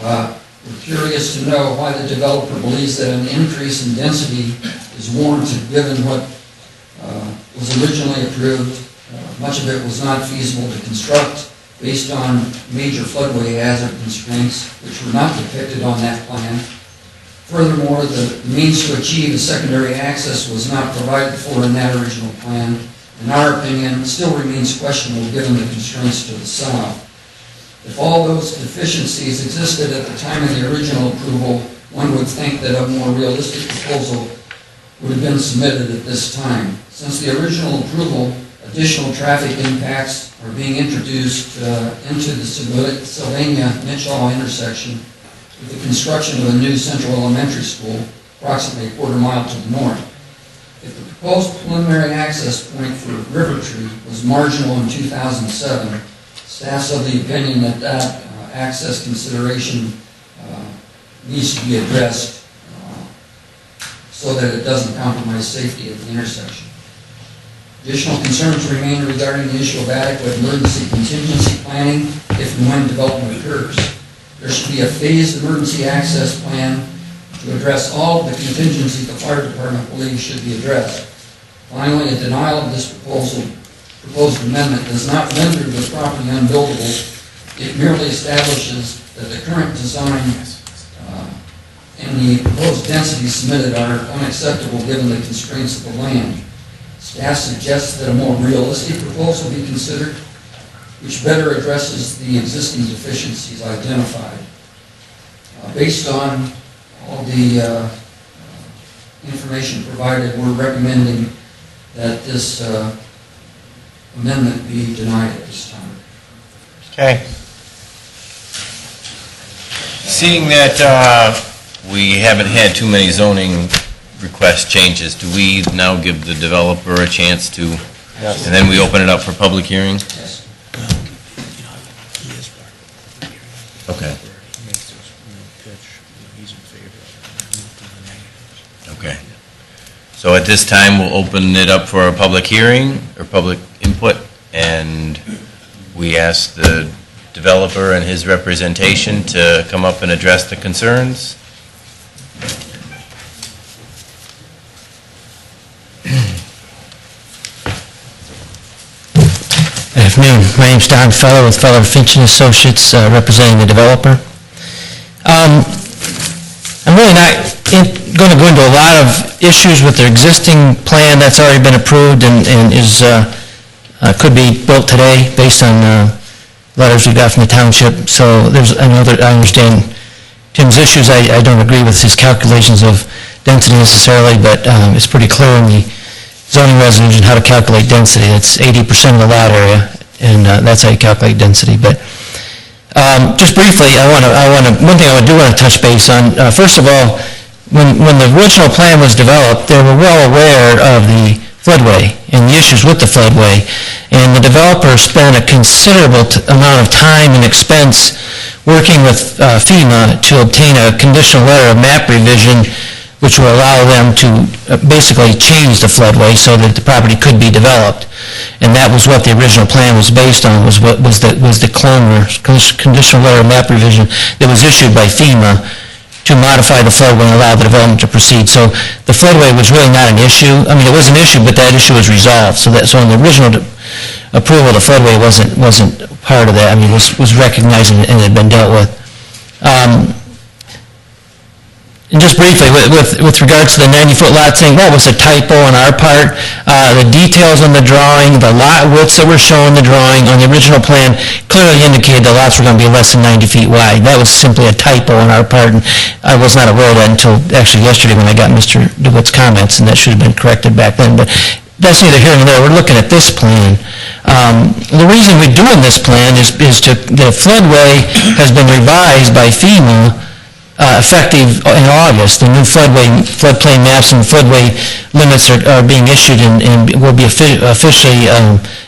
We're curious to know why the developer believes that an increase in density is warranted given what was originally approved. Much of it was not feasible to construct based on major floodway hazard constraints, which were not depicted on that plan. Furthermore, the means to achieve the secondary access was not provided for in that original plan. In our opinion, it still remains questionable given the constraints to the south. If all those deficiencies existed at the time of the original approval, one would think that a more realistic proposal would have been submitted at this time. Since the original approval, additional traffic impacts are being introduced into the Sylvania-Mitchell intersection with the construction of a new central elementary school approximately a quarter mile to the north. If the proposed preliminary access point for River Tree was marginal in 2007, staff's of the opinion that that access consideration needs to be addressed so that it doesn't compromise safety at the intersection. Additional concerns remain regarding the issue of adequate emergency contingency planning if and when development occurs. There should be a phased emergency access plan to address all of the contingencies the fire department believes should be addressed. Finally, a denial of this proposed amendment does not render the property unbuildable. It merely establishes that the current design and the proposed densities submitted are unacceptable given the constraints of the land. Staff suggests that a more realistic proposal be considered, which better addresses the existing deficiencies identified. Based on all the information provided, we're recommending that this amendment be denied at this time. Okay. Seeing that we haven't had too many zoning request changes, do we now give the developer a chance to, Yes. and then we open it up for public hearing? Yes. Okay. Okay. So at this time, we'll open it up for a public hearing or public input, and we ask the developer and his representation to come up and address the concerns. Good afternoon. My name's Don Feller with Feller Finch and Associates, representing the developer. I'm really not going to go into a lot of issues with the existing plan that's already been approved and is could be built today based on letters we got from the township. So there's another. I understand Tim's issues. I don't agree with his calculations of density necessarily, but it's pretty clear in the zoning resolution how to calculate density. It's 80% of the lot area, and that's how you calculate density. But just briefly, one thing I do want to touch base on. First of all, when the original plan was developed, they were well aware of the floodway and the issues with the floodway, and the developer spent a considerable amount of time and expense working with FEMA to obtain a conditional letter of map revision which will allow them to basically change the floodway so that the property could be developed. And that was what the original plan was based on, was the conditional letter of map revision that was issued by FEMA to modify the floodway and allow the development to proceed. So the floodway was really not an issue. I mean, it was an issue, but that issue was resolved. So in the original approval, the floodway wasn't part of that. I mean, was recognized and had been dealt with. And just briefly, with regards to the 90-foot lot thing, that was a typo on our part. The details on the drawing, the lot widths that were shown in the drawing on the original plan clearly indicated the lots were going to be less than 90 feet wide. That was simply a typo on our part, and I was not aware of that until actually yesterday when I got Mr. DeWitt's comments, and that should have been corrected back then. But that's neither here nor there. We're looking at this plan. The reason we're doing this plan is the floodway has been revised by FEMA effective in August. The new floodplain maps and floodway limits are being issued and will be officially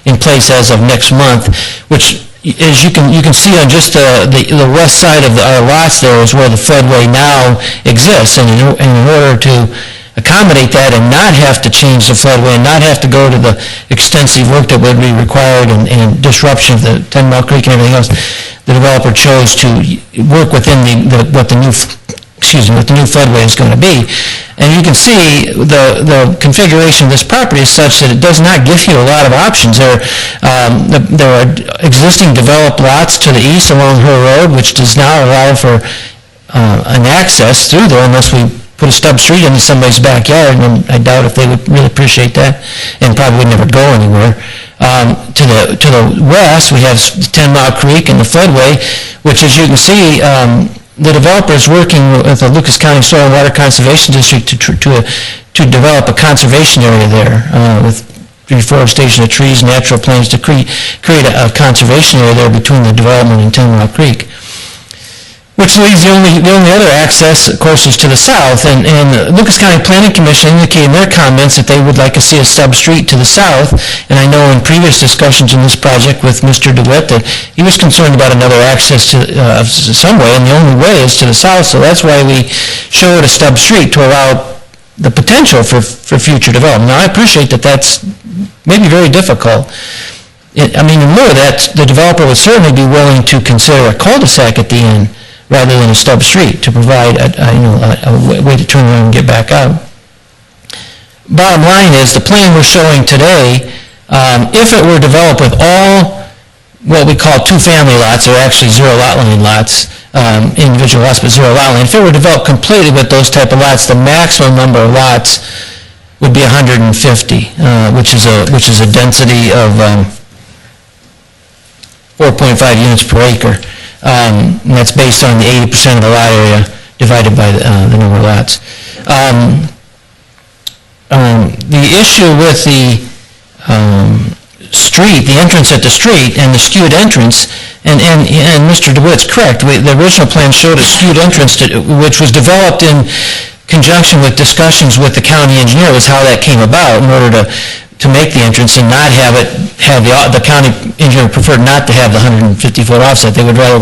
in place as of next month, which, as you can see on just the west side of our lots there is where the floodway now exists. And in order to accommodate that and not have to change the floodway and not have to go to the extensive work that would be required and disruption of the 10 Mile Creek and everything else, the developer chose to work within what the new floodway is going to be. And you can see the configuration of this property is such that it does not give you a lot of options. There are existing developed lots to the east along her road, which does not allow for an access through there unless we put a stub street into somebody's backyard, and I doubt if they would really appreciate that, and probably would never go anywhere. To the west, we have 10 Mile Creek and the floodway, which, as you can see, the developer is working with the Lucas County Soil and Water Conservation District to develop a conservation area there with reforestation of trees, natural plains, to create a conservation area there between the development and 10 Mile Creek. Which leaves the only other access, of course, is to the south. And the Lucas County Planning Commission indicated in their comments that they would like to see a stub street to the south. And I know in previous discussions in this project with Mr. DeWitt that he was concerned about another access to some way, and the only way is to the south. So that's why we showed a stub street to allow the potential for future development. Now, I appreciate that that's maybe very difficult. I mean, in lieu of that, the developer would certainly be willing to consider a cul-de-sac at the end, rather than a stub street, to provide a way to turn around and get back out. Bottom line is, the plan we're showing today, if it were developed with all what we call two-family lots, or actually zero lot line lots, individual lots but zero lot line, if it were developed completely with those type of lots, the maximum number of lots would be 150, which is a density of 4.5 units per acre. And that's based on the 80% of the lot area divided by the number of lots. The issue with the street, the entrance at the street, and the skewed entrance, and Mr. DeWitt's correct. The original plan showed a skewed entrance, which was developed in conjunction with discussions with the county engineer, was how that came about in order to make the entrance and not have the county engineer preferred not to have the 150-foot offset. They would rather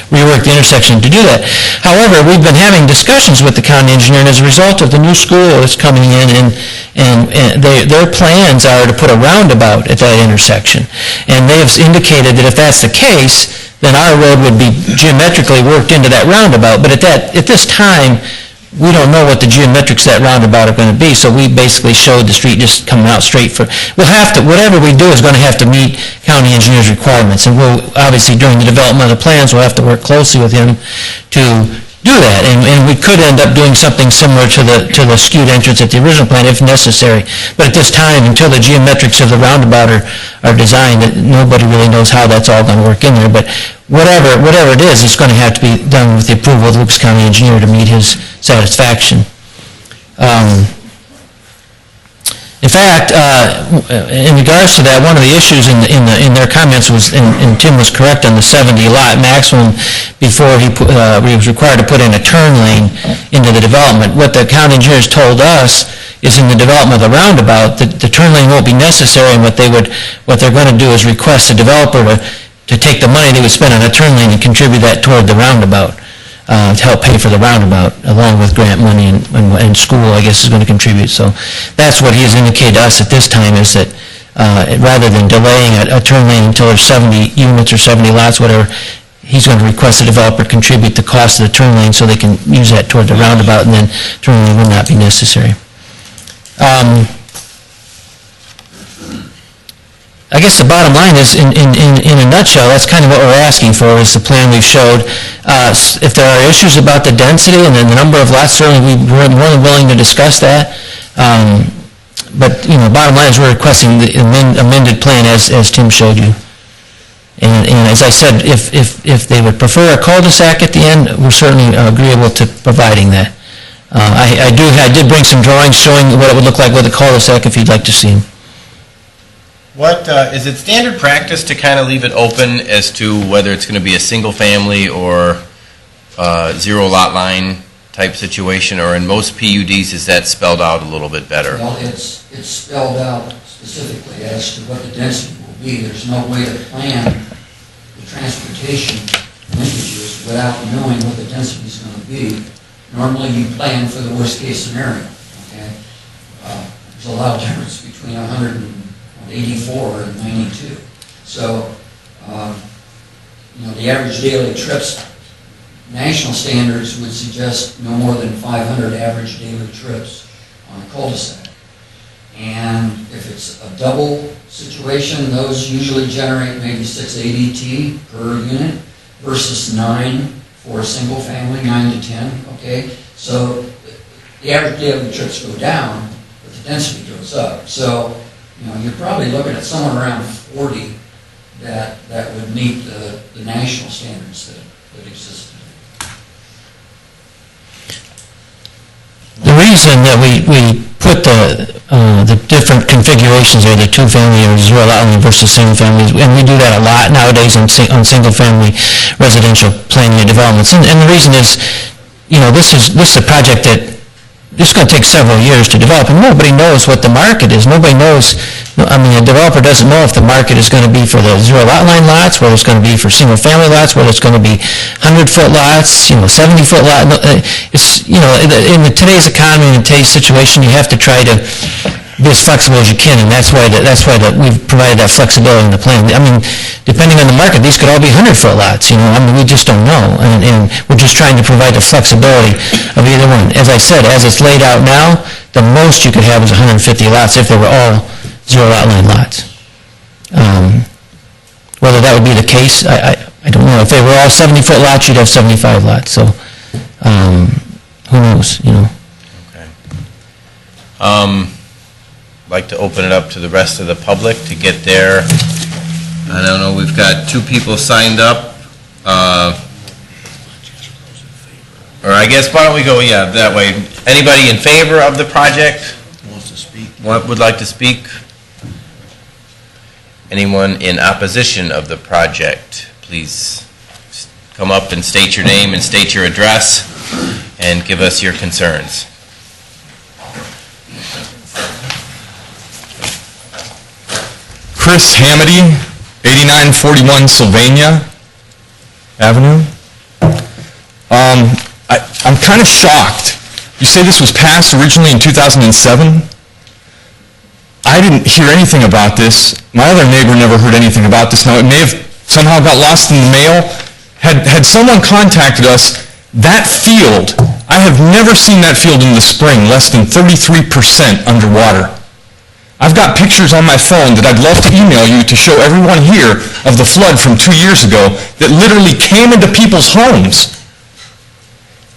rework the intersection to do that. However, we've been having discussions with the county engineer, and as a result of the new school that's coming in, and their plans are to put a roundabout at that intersection. And they have indicated that if that's the case, then our road would be geometrically worked into that roundabout. But at this time, we don't know what the geometrics of that roundabout are going to be, so we basically showed the street just coming out straight for, whatever we do is going to have to meet county engineer's requirements, and we'll, obviously, during the development of the plans, we'll have to work closely with him to do that, and we could end up doing something similar to the skewed entrance at the original plan if necessary, but at this time, until the geometrics of the roundabout are designed, nobody really knows how that's all going to work in there, but whatever it is, it's going to have to be done with the approval of the Lucas County engineer to meet his satisfaction. In fact, in regards to that, one of the issues in their comments was, and Tim was correct on the 70 lot maximum before he was required to put in a turn lane into the development. What the county engineers told us is in the development of the roundabout, the turn lane won't be necessary, and what they're going to do is request the developer to take the money they would spend on a turn lane and contribute that toward the roundabout. to help pay for the roundabout, along with grant money and school, I guess, is going to contribute. So that's what he has indicated to us at this time, is that rather than delaying a turn lane until there's 70 units or 70 lots, whatever, he's going to request the developer contribute the cost of the turn lane so they can use that toward the roundabout, and then turn lane would not be necessary. I guess the bottom line is, in a nutshell, that's kind of what we're asking for, is the plan we've showed. If there are issues about the density and then the number of lots, certainly we're more than willing to discuss that. But, bottom line is we're requesting the amended plan as Tim showed you. And as I said, if they would prefer a cul-de-sac at the end, we're certainly agreeable to providing that. I did bring some drawings showing what it would look like with a cul-de-sac if you'd like to see them. What, is it standard practice to kind of leave it open as to whether it's going to be a single family or zero lot line type situation, or in most PUDs is that spelled out a little bit better? Well, it's spelled out specifically as to what the density will be. There's no way to plan the transportation linkages without knowing what the density is going to be. Normally you plan for the worst case scenario, okay? There's a lot of difference between 184 and 92. So, the average daily trips, national standards would suggest no more than 500 average daily trips on a cul-de-sac. And if it's a double situation, those usually generate maybe 680 T per unit versus 9 for a single family, 9 to 10, okay? So the average daily trips go down, but the density goes up. So, you're probably looking at somewhere around 40 that would meet the national standards that exist. The reason that we put the different configurations there, the two-family or zero lot line versus single family, and we do that a lot nowadays on single-family residential planning and developments. And the reason is, this is a project that it's going to take several years to develop, and nobody knows what the market is. Nobody knows, a developer doesn't know if the market is going to be for the zero lot line lots, whether it's going to be for single family lots, whether it's going to be 100-foot lots, 70-foot lot. It's, in today's economy, in today's situation, you have to try to be as flexible as you can, and that's why we've provided that flexibility in the plan. Depending on the market, these could all be 100-foot lots, we just don't know, and we're just trying to provide the flexibility of either one. As I said, as it's laid out now, the most you could have is 150 lots if they were all zero lot line lots. Whether that would be the case, I don't know. If they were all 70-foot lots, you'd have 75 lots, so who knows, Okay. Like to open it up to the rest of the public to get there. I don't know, we've got 2 people signed up. Or I guess, why don't we go, that way. Anybody in favor of the project? Wants to speak. Would like to speak? Anyone in opposition of the project? Please come up and state your name and state your address and give us your concerns. Chris Hamady, 8941 Sylvania Avenue. I'm kind of shocked. You say this was passed originally in 2007? I didn't hear anything about this. My other neighbor never heard anything about this. Now, it may have somehow got lost in the mail. Had someone contacted us, that field, I have never seen that field in the spring less than 33% underwater. I've got pictures on my phone that I'd love to email you to show everyone here of the flood from 2 years ago that literally came into people's homes.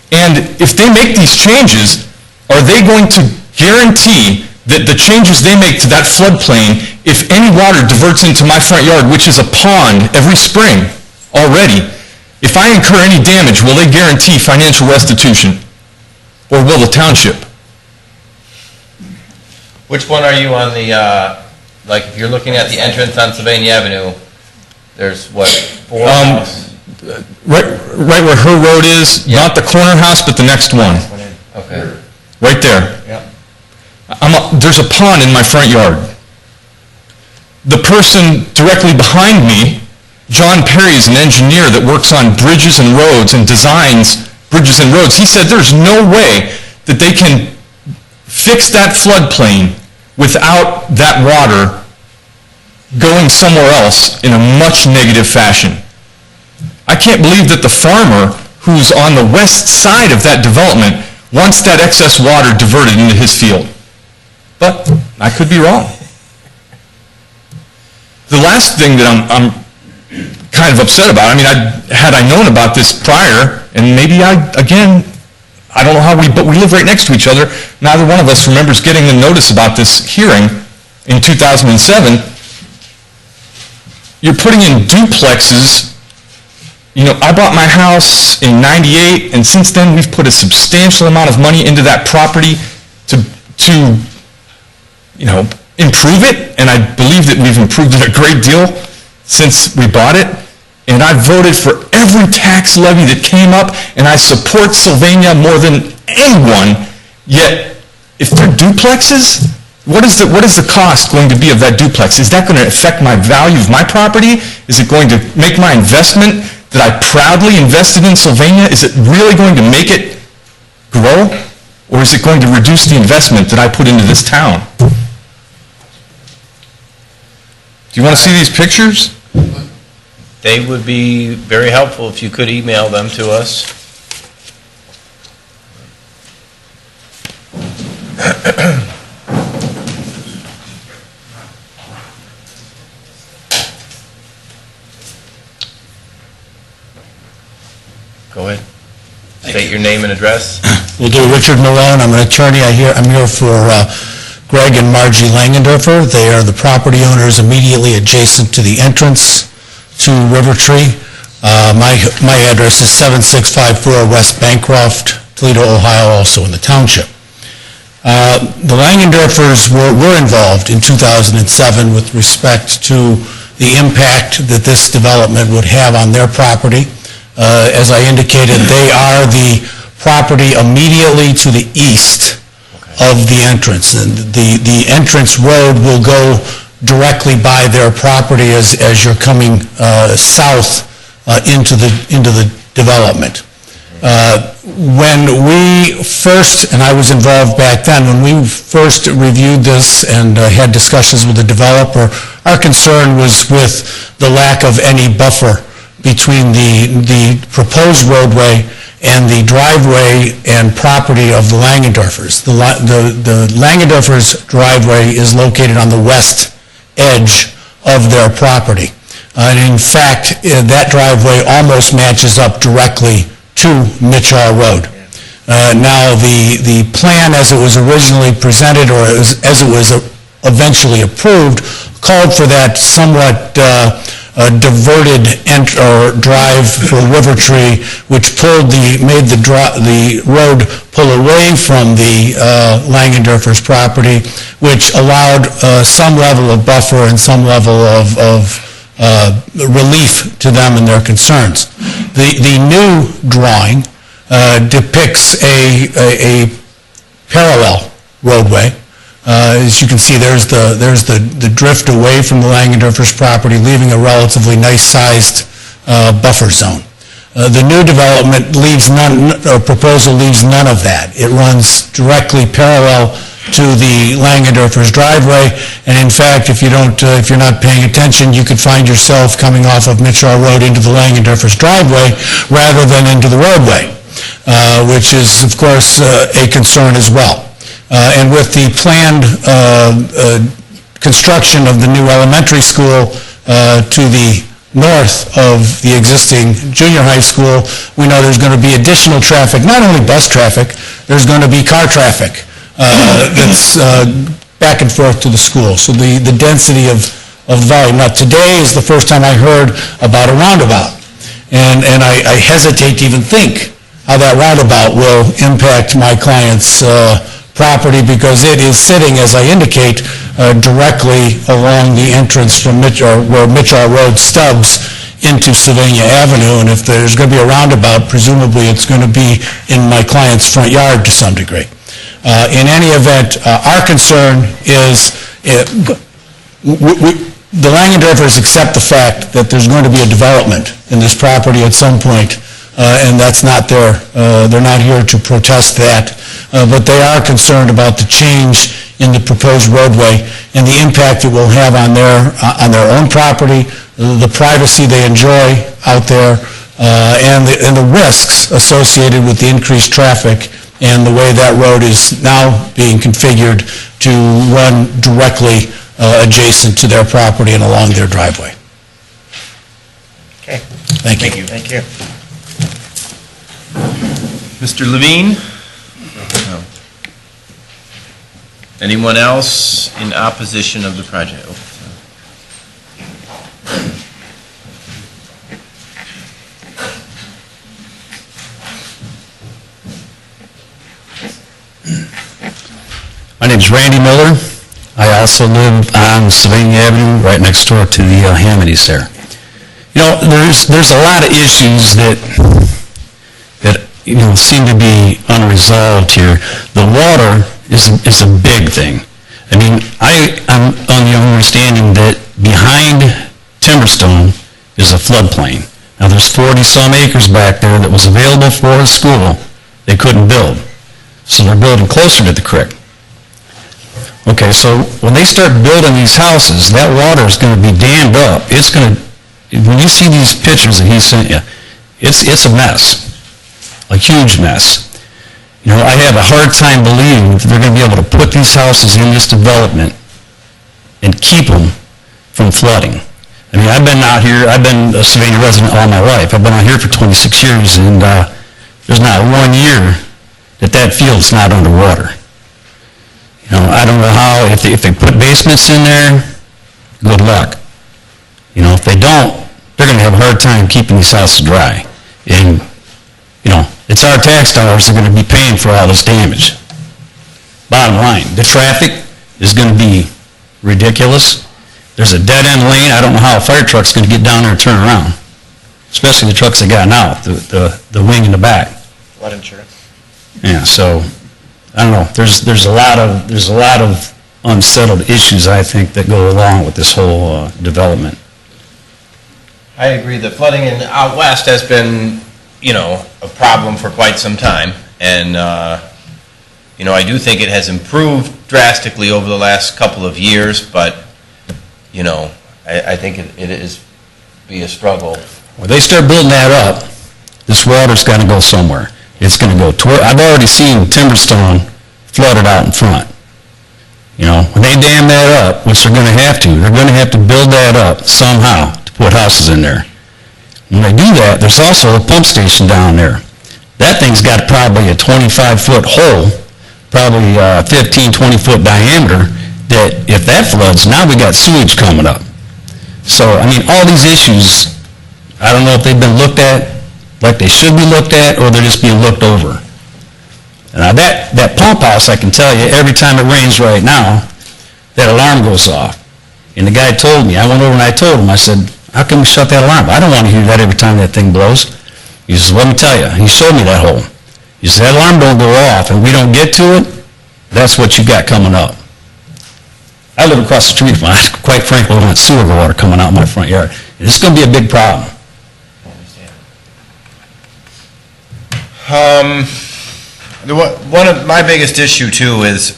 And if they make these changes, are they going to guarantee that the changes they make to that floodplain, if any water diverts into my front yard, which is a pond every spring already, if I incur any damage, will they guarantee financial restitution? Or will the township? Which one are you on the, like if you're looking at the entrance on Sylvania Avenue, there's what, 4 houses? Right where her road is, not the corner house, but the next one. Okay. Right there. Yep. There's a pond in my front yard. The person directly behind me, John Perry, is an engineer that works on bridges and roads and designs bridges and roads. He said there's no way that they can fix that floodplain without that water going somewhere else in a much negative fashion. I can't believe that the farmer who's on the west side of that development wants that excess water diverted into his field. But I could be wrong. The last thing that I'm kind of upset about, I mean, had I known about this prior, and maybe I don't know how but we live right next to each other. Neither one of us remembers getting the notice about this hearing in 2007. You're putting in duplexes. You know, I bought my house in '98, and since then we've put a substantial amount of money into that property to you know, improve it, and I believe that we've improved it a great deal since we bought it. And I voted for every tax levy that came up, and I support Sylvania more than anyone. Yet, if they're duplexes, what is the cost going to be of that duplex? Is that going to affect my value of my property? Is it going to make my investment that I proudly invested in Sylvania, is it really going to make it grow? Or is it going to reduce the investment that I put into this town? Do you want to see these pictures? They would be very helpful if you could email them to us. Go ahead. State your name and address. We'll do Richard Malone. I'm an attorney. I'm here for Greg and Margie Langendorfer. They are the property owners immediately adjacent to the entrance to River Tree. My address is 7654 West Bancroft, Toledo, Ohio, also in the township. The Langendorfers were involved in 2007 with respect to the impact that this development would have on their property. As I indicated, they are the property immediately to the east of the entrance. And the entrance road will go directly by their property as you're coming south into the development. When we first, and I was involved back then, when we first reviewed this and had discussions with the developer, our concern was with the lack of any buffer between the proposed roadway and the driveway and property of the Langendorfers. The Langendorfers' driveway is located on the west edge of their property. And in fact, that driveway almost matches up directly to Mitchell Road. Now, the plan as it was originally presented, or as it was eventually approved, called for that somewhat diverted drive for River Tree, which made the road pull away from the Langendorfers' property, which allowed some level of buffer and some level of relief to them and their concerns. The new drawing depicts a parallel roadway. As you can see, there's the drift away from the Langendorfers' property, leaving a relatively nice-sized buffer zone. The new development proposal leaves none of that. It runs directly parallel to the Langendorfers' driveway, and in fact, if you're not paying attention, you could find yourself coming off of Mitchell Road into the Langendorfers' driveway rather than into the roadway, which is, of course, a concern as well. And with the planned construction of the new elementary school to the north of the existing junior high school, we know there's going to be additional traffic, not only bus traffic, there's going to be car traffic that's back and forth to the school. So the density of volume. Now, today is the first time I heard about a roundabout, and I hesitate to even think how that roundabout will impact my client's property, because it is sitting, as I indicate, directly along the entrance from where Mitchell Road stubs into Sylvania Avenue, and if there's going to be a roundabout, presumably it's going to be in my client's front yard to some degree. In any event, our concern is the Langendorfers accept the fact that there's going to be a development in this property at some point and that's not they're not here to protest that, but they are concerned about the change in the proposed roadway and the impact it will have on their own property, the privacy they enjoy out there, and the risks associated with the increased traffic and the way that road is now being configured to run directly adjacent to their property and along their driveway. Okay. Thank you. Thank you. Mr. Levine? No. Anyone else in opposition of the project? Oh, My name's Randy Miller. I also live on Sylvania Avenue, right next door to the Hammonds there. You know, there's a lot of issues that seem to be unresolved here. The water is a big thing. I mean, I'm on the understanding that behind Timberstone is a floodplain. Now, there's 40-some acres back there that was available for a school. They couldn't build, so they're building closer to the creek. Okay, so when they start building these houses, that water is going to be dammed up. It's going to, when you see these pictures that he sent you, it's a mess, a huge mess. You know, I have a hard time believing that they're going to be able to put these houses in this development and keep them from flooding. I mean, I've been out here, I've been a Sylvania resident all my life. I've been out here for 26 years, and there's not 1 year that field's not underwater. You know, I don't know how, if they put basements in there, good luck. You know, if they don't, they're going to have a hard time keeping these houses dry. And, you know, it's our tax dollars that are going to be paying for all this damage. Bottom line, the traffic is going to be ridiculous. There's a dead-end lane. I don't know how a fire truck's going to get down there and turn around, especially the trucks they got now, the wing in the back. Flood insurance. Yeah, so I don't know. There's a lot of unsettled issues, I think, that go along with this whole development. I agree. The flooding out west has been, you know, a problem for quite some time, and you know, I do think it has improved drastically over the last couple of years, but you know, I think it is be a struggle. When they start building that up, this water's got to go somewhere. It's going to go toward, I've already seen Timberstone flooded out in front. You know, when they dam that up, which they're going to have to, they're going to have to build that up somehow to put houses in there. When they do that, there's also a pump station down there. That thing's got probably a 25-foot hole, probably 15, 20-foot diameter, that if that floods, now we got sewage coming up. So, I mean, all these issues, I don't know if they've been looked at like they should be looked at, or they're just being looked over. And that pump house, I can tell you, every time it rains right now, that alarm goes off. And the guy told me, I went over and I told him, I said, how can we shut that alarm? I don't want to hear that every time that thing blows. He says, let me tell you. He showed me that hole. He said, that alarm don't go off, and we don't get to it, that's what you got coming up. I live across the street from it. Quite frankly, I want sewer water coming out in my front yard. And it's going to be a big problem. One of my biggest issue too is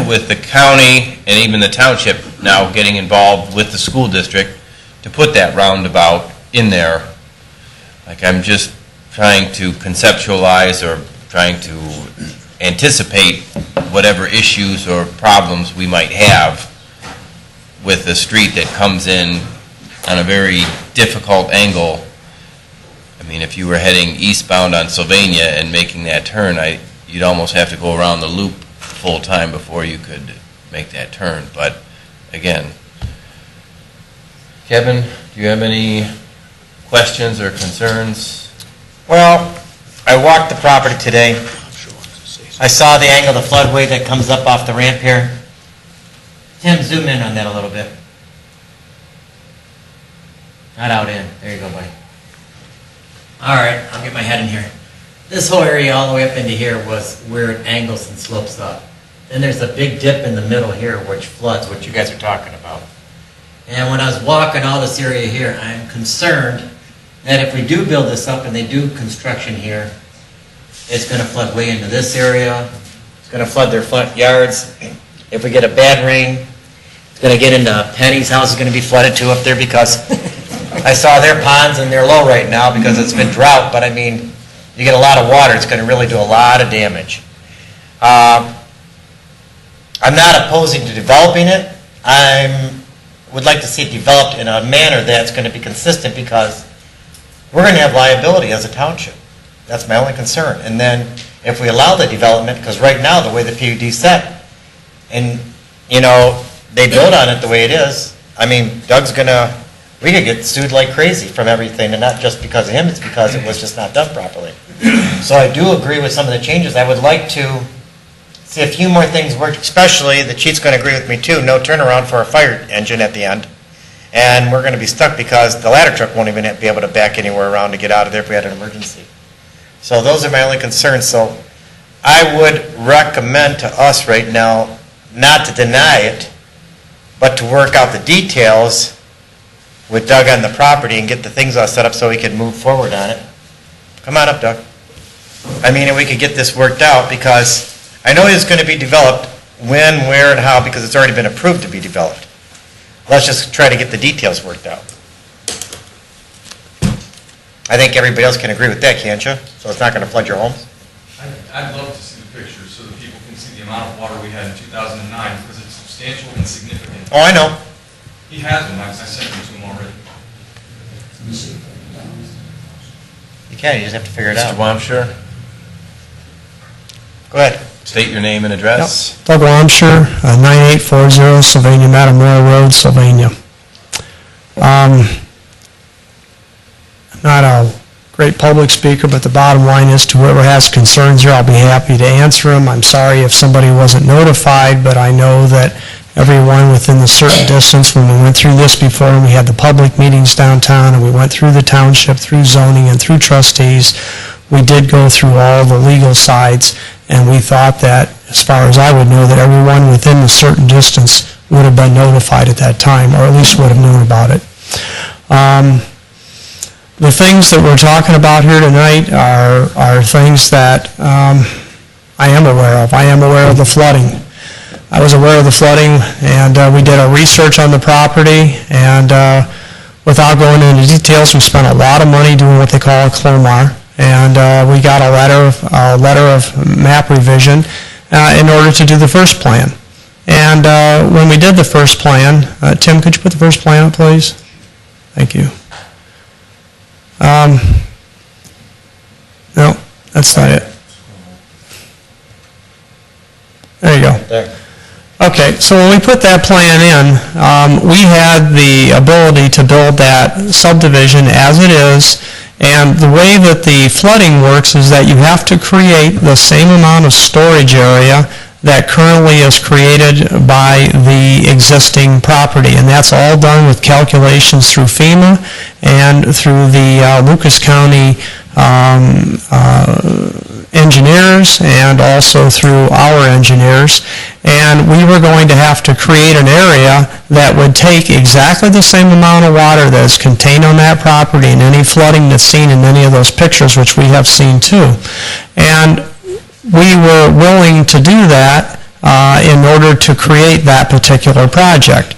with the county and even the township now getting involved with the school district to put that roundabout in there. Like, I'm just trying to conceptualize or trying to anticipate whatever issues or problems we might have with a street that comes in on a very difficult angle. I mean, if you were heading eastbound on Sylvania and making that turn, you'd almost have to go around the loop full time before you could make that turn. But again, Kevin, do you have any questions or concerns? Well, I walked the property today. I saw the angle of the floodway that comes up off the ramp here. Tim, zoom in on that a little bit. Not out in. There you go, buddy. All right, I'll get my head in here. This whole area all the way up into here was where it angles and slopes up. Then there's a big dip in the middle here which floods, what you guys are talking about. And when I was walking all this area here, I'm concerned that if we do build this up and they do construction here, it's gonna flood way into this area, it's gonna flood their front yards. If we get a bad rain, it's gonna get into Penny's house, is gonna be flooded too up there because I saw their ponds and they're low right now because it's been drought, but I mean, you get a lot of water, it's gonna really do a lot of damage. I'm not opposing to developing it. Would like to see it developed in a manner that's going to be consistent because we're going to have liability as a township. That's my only concern. And then if we allow the development, because right now the way the PUD's set, and you know, they build on it the way it is, I mean, Doug's going to, we could get sued like crazy from everything, and not just because of him, it's because it was just not done properly. So I do agree with some of the changes. I would like to see a few more things work, especially, the chief's going to agree with me too, no turnaround for a fire engine at the end. And we're going to be stuck because the ladder truck won't even be able to back anywhere around to get out of there if we had an emergency. So those are my only concerns. So I would recommend to us right now not to deny it, but to work out the details with Doug on the property and get the things all set up so we can move forward on it. Come on up, Doug. I mean, and we could get this worked out because I know it's going to be developed when, where, and how, because it's already been approved to be developed. Let's just try to get the details worked out. I think everybody else can agree with that, can't you? So it's not going to flood your homes? I'd love to see the pictures so that people can see the amount of water we had in 2009 because it's substantial and significant. Oh, I know. He has them. I sent them to him already. You can, you just have to figure it out. Mr. Wamshire, Go ahead. state your name and address. Doug Wamshire, 9840 Sylvania Matamora Road, Sylvania. I'm not a great public speaker, but the bottom line is to whoever has concerns here, I'll be happy to answer them. I'm sorry if somebody wasn't notified, but I know that everyone within the certain distance, when we went through this before, and we had the public meetings downtown, and we went through the township, through zoning, and through trustees, we did go through all the legal sides, and we thought that, as far as I would know, that everyone within a certain distance would have been notified at that time, or at least would have known about it. The things that we're talking about here tonight are things that I am aware of. I am aware of the flooding. I was aware of the flooding, and we did our research on the property, and without going into details, we spent a lot of money doing what they call a CLOMAR, and we got a letter of map revision in order to do the first plan. And when we did the first plan, Tim, could you put the first plan up, please? Thank you. No, that's not it. There you go. There. Okay, so when we put that plan in, we had the ability to build that subdivision as it is, and the way that the flooding works is that you have to create the same amount of storage area that currently is created by the existing property, and that's all done with calculations through FEMA and through the Lucas County engineers and also through our engineers. And we were going to have to create an area that would take exactly the same amount of water that is contained on that property and any flooding that's seen in any of those pictures, which we have seen too. And we were willing to do that in order to create that particular project.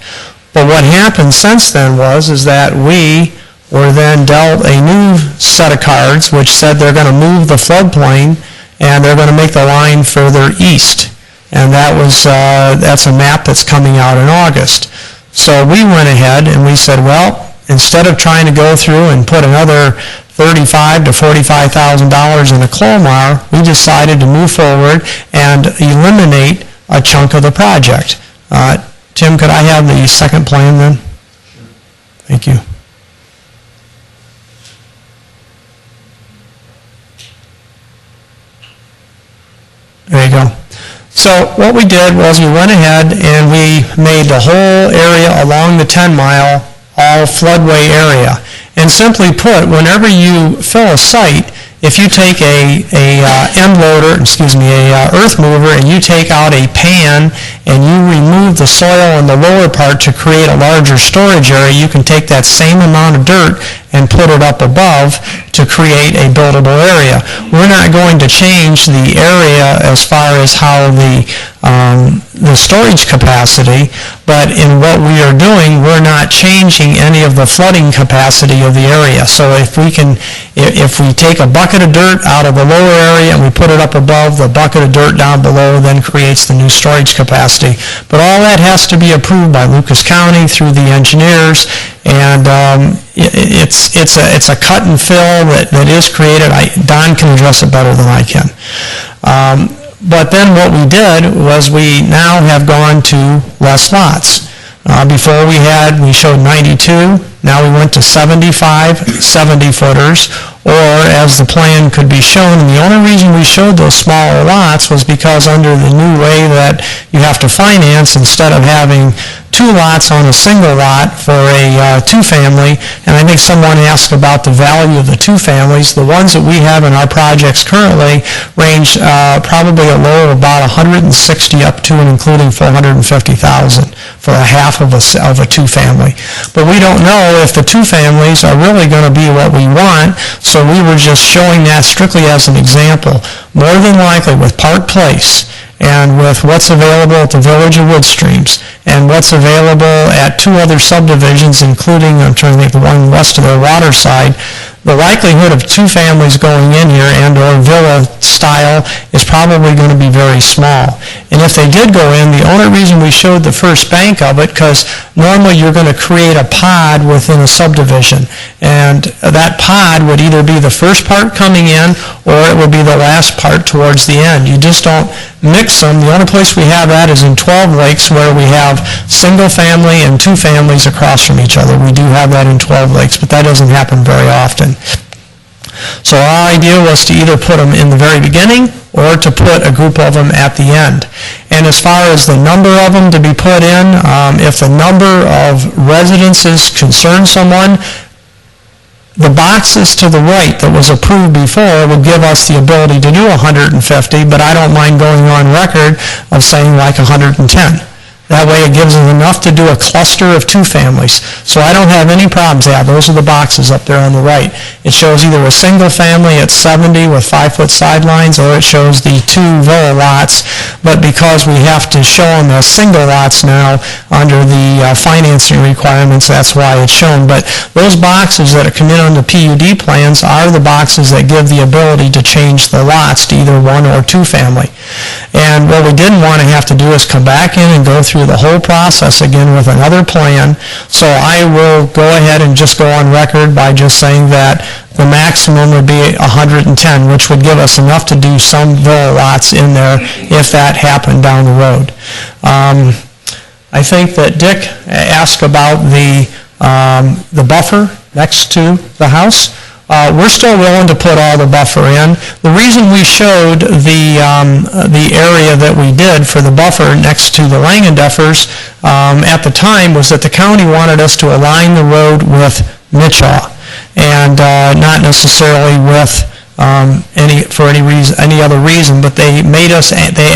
But what happened since then is that we were then dealt a new set of cards which said they're going to move the floodplain and they're going to make the line further east. And that's a map that's coming out in August. So we went ahead and we said, well, instead of trying to go through and put another $35,000 to $45,000 in a CLOMAR, we decided to move forward and eliminate a chunk of the project. Tim, could I have the second plan then? Sure. Thank you. There you go. So what we did was we went ahead and we made the whole area along the 10-mile all floodway area. And simply put, whenever you fill a site, if you take a end loader, earth mover, and you take out a pan and you remove the soil in the lower part to create a larger storage area, you can take that same amount of dirt and put it up above to create a buildable area. We're not going to change the area as far as how the storage capacity, but in what we are doing, we're not changing any of the flooding capacity of the area. So if we take a bucket of dirt out of the lower area and we put it up above, the bucket of dirt down below then creates the new storage capacity. But all that has to be approved by Lucas County through the engineers, and it's a cut and fill that is created. Don can address it better than I can. But then what we did was we now have gone to less lots. Before we showed 92, now we went to 75 70-footers, or as the plan could be shown. And the only reason we showed those smaller lots was because under the new way that you have to finance, instead of having 2 lots on a single lot for a two-family, and I think someone asked about the value of the two families. The ones that we have in our projects currently range probably a low of about 160 up to and including 450,000 for a half of a two-family. But we don't know if the two families are really going to be what we want, so we were just showing that strictly as an example. More than likely with Park Place, and with what's available at the Village of Woodstreams, and what's available at 2 other subdivisions, including, I'm trying to think, the one west of their water side, the likelihood of 2 families going in here and or villa style is probably going to be very small. And if they did go in, the only reason we showed the first bank of it, because normally you're going to create a pod within a subdivision, and that pod would either be the first part coming in or it would be the last part towards the end. You just don't mix them. The only place we have that is in 12 Lakes, where we have single family and 2 families across from each other. We do have that in 12 Lakes, but that doesn't happen very often. So our idea was to either put them in the very beginning or to put a group of them at the end. And as far as the number of them to be put in, if the number of residences concern someone, the boxes to the right that was approved before would give us the ability to do 150, but I don't mind going on record of saying like 110. That way it gives us enough to do a cluster of 2 families. So I don't have any problems. Yeah, those are the boxes up there on the right. It shows either a single family at 70 with 5-foot sidelines, or it shows the 2 villa lots. But because we have to show them as single lots now under the financing requirements, that's why it's shown. But those boxes that come in on the PUD plans are the boxes that give the ability to change the lots to either 1 or 2 family. And what we didn't want to have to do is come back in and go through the whole process again with another plan. So I will go ahead and just go on record by just saying that the maximum would be 110, which would give us enough to do some villa lots in there if that happened down the road. I think that Dick asked about the buffer next to the house. We're still willing to put all the buffer in. The reason we showed the area that we did for the buffer next to the Langendeffers at the time was that the county wanted us to align the road with Mitchell, and not necessarily with any other reason, but they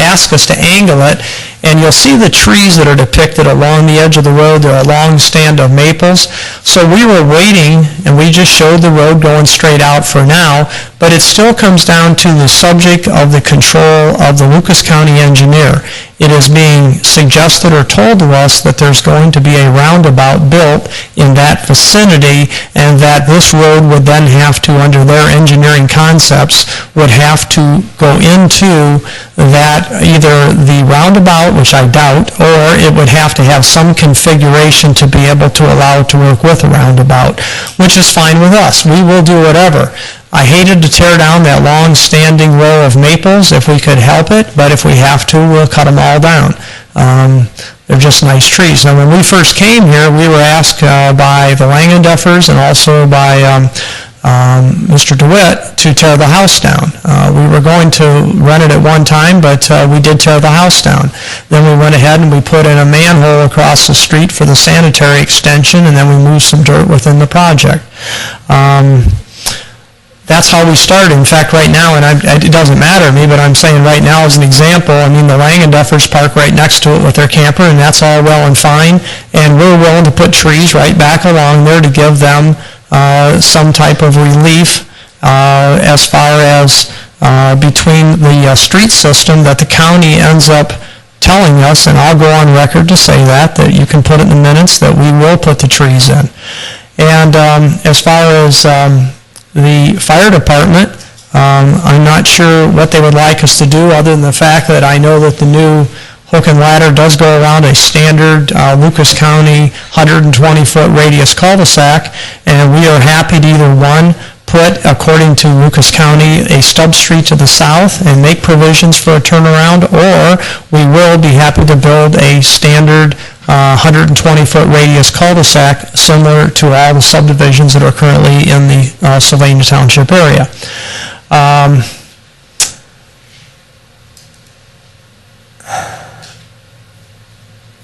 asked us to angle it, and you'll see the trees that are depicted along the edge of the road. They're a long stand of maples. So we were waiting, and we just showed the road going straight out for now, but it still comes down to the subject of the control of the Lucas County engineer. It is being suggested or told to us that there's going to be a roundabout built in that vicinity, and that this road would then have to, under their engineering concepts, would have to go into that, either the roundabout, which I doubt, or it would have to have some configuration to be able to allow it to work with a roundabout, which is fine with us. We will do whatever. I hated to tear down that long-standing row of maples if we could help it, but if we have to, we'll cut them all down. They're just nice trees. Now, when we first came here, we were asked by the Langendeffers and also by Mr. DeWitt to tear the house down. We were going to rent it at one time, but we did tear the house down. Then we went ahead and we put in a manhole across the street for the sanitary extension, and then we moved some dirt within the project. that's how we started. In fact, right now, and it doesn't matter to me, but I'm saying right now as an example, I mean, the Langenduffers park right next to it with their camper, and that's all well and fine, and we're willing to put trees right back along there to give them some type of relief as far as between the street system that the county ends up telling us, and I'll go on record to say that you can put it in the minutes, that we will put the trees in. And as far as the fire department, I'm not sure what they would like us to do, other than the fact that I know that the new hook and ladder does go around a standard Lucas County 120-foot radius cul-de-sac, and we are happy to either one, put, according to Lucas County, a stub street to the south and make provisions for a turnaround, or we will be happy to build a standard 120-foot radius cul-de-sac similar to all the subdivisions that are currently in the Sylvania Township area.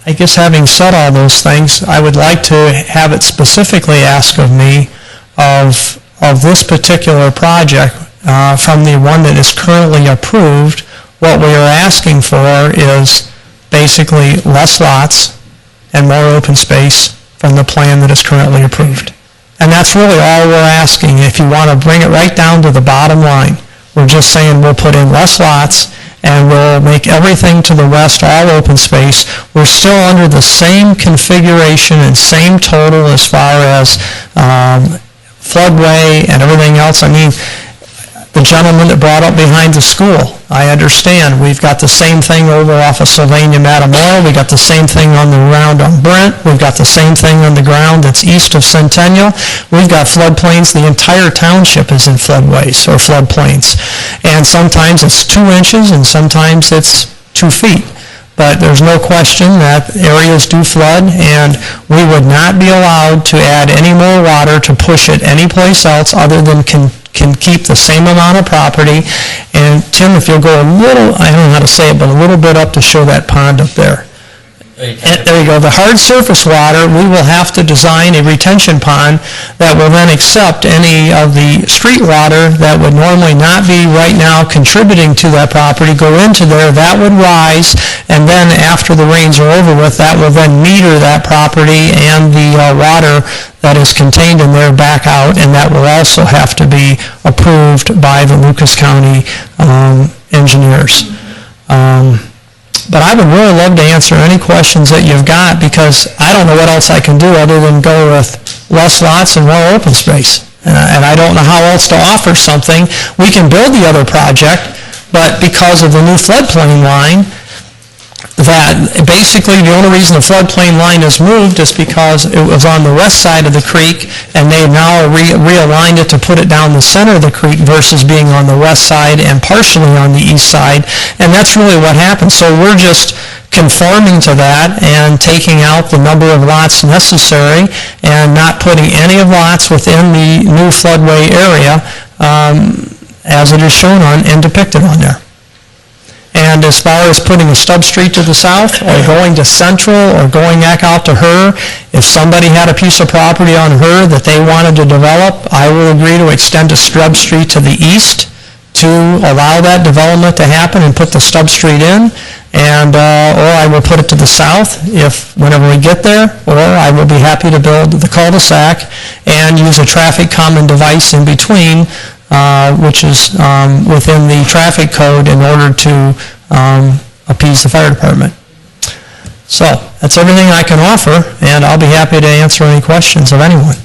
I guess having said all those things, I would like to have it specifically asked of me of this particular project from the one that is currently approved. What we are asking for is basically less lots and more open space from the plan that is currently approved. And that's really all we're asking. If you want to bring it right down to the bottom line, we're just saying we'll put in less lots and we'll make everything to the west all open space. We're still under the same configuration and same total as far as floodway and everything else. I mean, the gentleman that brought up behind the school, I understand. We've got the same thing over off of Sylvania Matamoros. We've got the same thing on the ground on Brent. We've got the same thing on the ground that's east of Centennial. We've got floodplains. The entire township is in floodways or floodplains. And sometimes it's 2 inches and sometimes it's 2 feet. But there's no question that areas do flood, and we would not be allowed to add any more water to push it anyplace else other than can keep the same amount of property. And Tim, if you'll go a little, I don't know how to say it, but a little bit up to show that pond up there. And there you go. The hard surface water, we will have to design a retention pond that will then accept any of the street water that would normally not be right now contributing to that property, go into there, that would rise, and then after the rains are over with, that will then meter that property and the water that is contained in there back out, and that will also have to be approved by the Lucas County engineers. But I would really love to answer any questions that you've got, because I don't know what else I can do other than go with less lots and more open space. And I don't know how else to offer something. We can build the other project, but because of the new floodplain line, that basically the only reason the floodplain line is moved is because it was on the west side of the creek, and they've now realigned it to put it down the center of the creek versus being on the west side and partially on the east side, and that's really what happened. So we're just conforming to that and taking out the number of lots necessary and not putting any of lots within the new floodway area as it is shown on and depicted on there. And as far as putting a stub street to the south, or going to Central, or going back out to her, if somebody had a piece of property on her that they wanted to develop, I will agree to extend a stub street to the east to allow that development to happen and put the stub street in, and or I will put it to the south if whenever we get there, or I will be happy to build the cul-de-sac and use a traffic common device in between, which is within the traffic code in order to appease the fire department. So that's everything I can offer, and I'll be happy to answer any questions of anyone.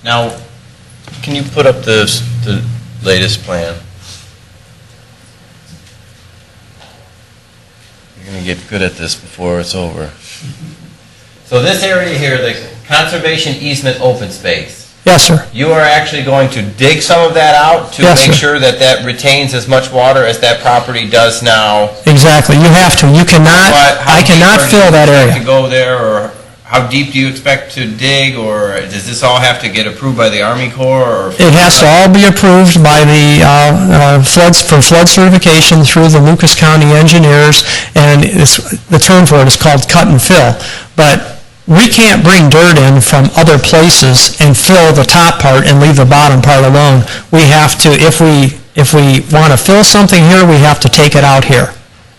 Now, can you put up the latest plan? You're going to get good at this before it's over. So this area here, the conservation easement open space. Yes, sir. You are actually going to dig some of that out to Yes, make sir. sure that that retains as much water as that property does now? Exactly. You have to. You cannot, I cannot fill that area. To go there, or how deep do you expect to dig, or does this all have to get approved by the Army Corps? Or It has to all be approved by the flood certification through the Lucas County engineers, and the term for it is called cut and fill. But we can't bring dirt in from other places and fill the top part and leave the bottom part alone. We have to, if we want to fill something here, we have to take it out here.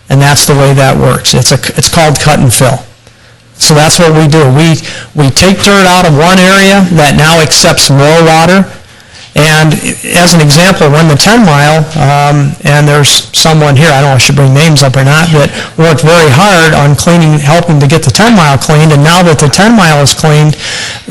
And that's the way that works. It's called cut and fill. So that's what we do. We take dirt out of one area that now accepts more water. And as an example, when the 10 mile, and there's someone here, I don't know if I should bring names up or not, that worked very hard on cleaning, helping to get the 10 mile cleaned, and now that the 10 mile is cleaned,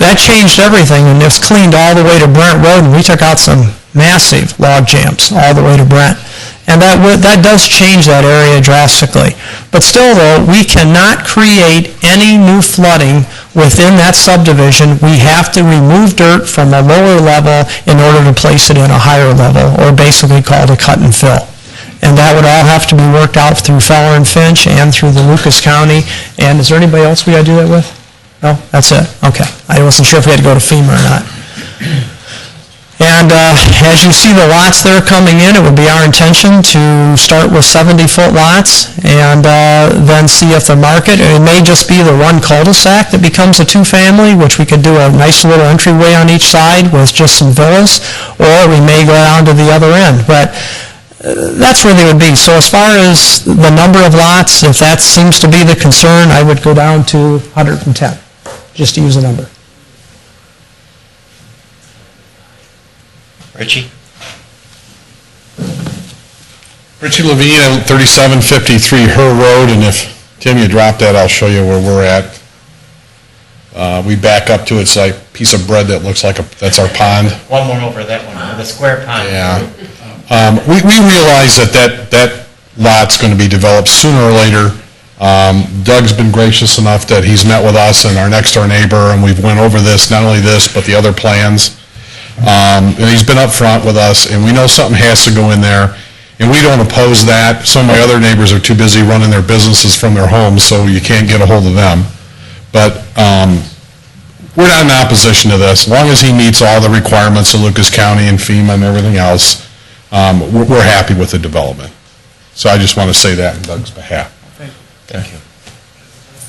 that changed everything, and it's cleaned all the way to Brent Road, and we took out some massive log jams all the way to Brent. And that does change that area drastically. But still, though, we cannot create any new flooding within that subdivision. We have to remove dirt from a lower level in order to place it in a higher level, or basically called a cut and fill. And that would all have to be worked out through Feller and Finch and through the Lucas County. And is there anybody else we got to do that with? No? That's it? Okay. I wasn't sure if we had to go to FEMA or not. And as you see the lots that are coming in, it would be our intention to start with 70-foot lots and then see if the market, it may just be the one cul-de-sac that becomes a two-family, which we could do a nice little entryway on each side with just some villas, or we may go down to the other end. But that's where they would be. So as far as the number of lots, if that seems to be the concern, I would go down to 110, just to use a number. Richie? Richie Levine at 3753 Her Road, and if, Tim, you drop that, I'll show you where we're at. We back up to it's like a piece of bread that looks like that's our pond. One more over that one, the square pond. Yeah. We realize that lot's going to be developed sooner or later. Doug's been gracious enough that he's met with us and our next door neighbor, and we've went over this, not only this, but the other plans. And he's been up front with us, and we know something has to go in there, and we don't oppose that. Some of my other neighbors are too busy running their businesses from their homes, so you can't get a hold of them. But we're not in opposition to this. As long as he meets all the requirements of Lucas County and FEMA and everything else, we're happy with the development. So I just want to say that in Doug's behalf. Thank you.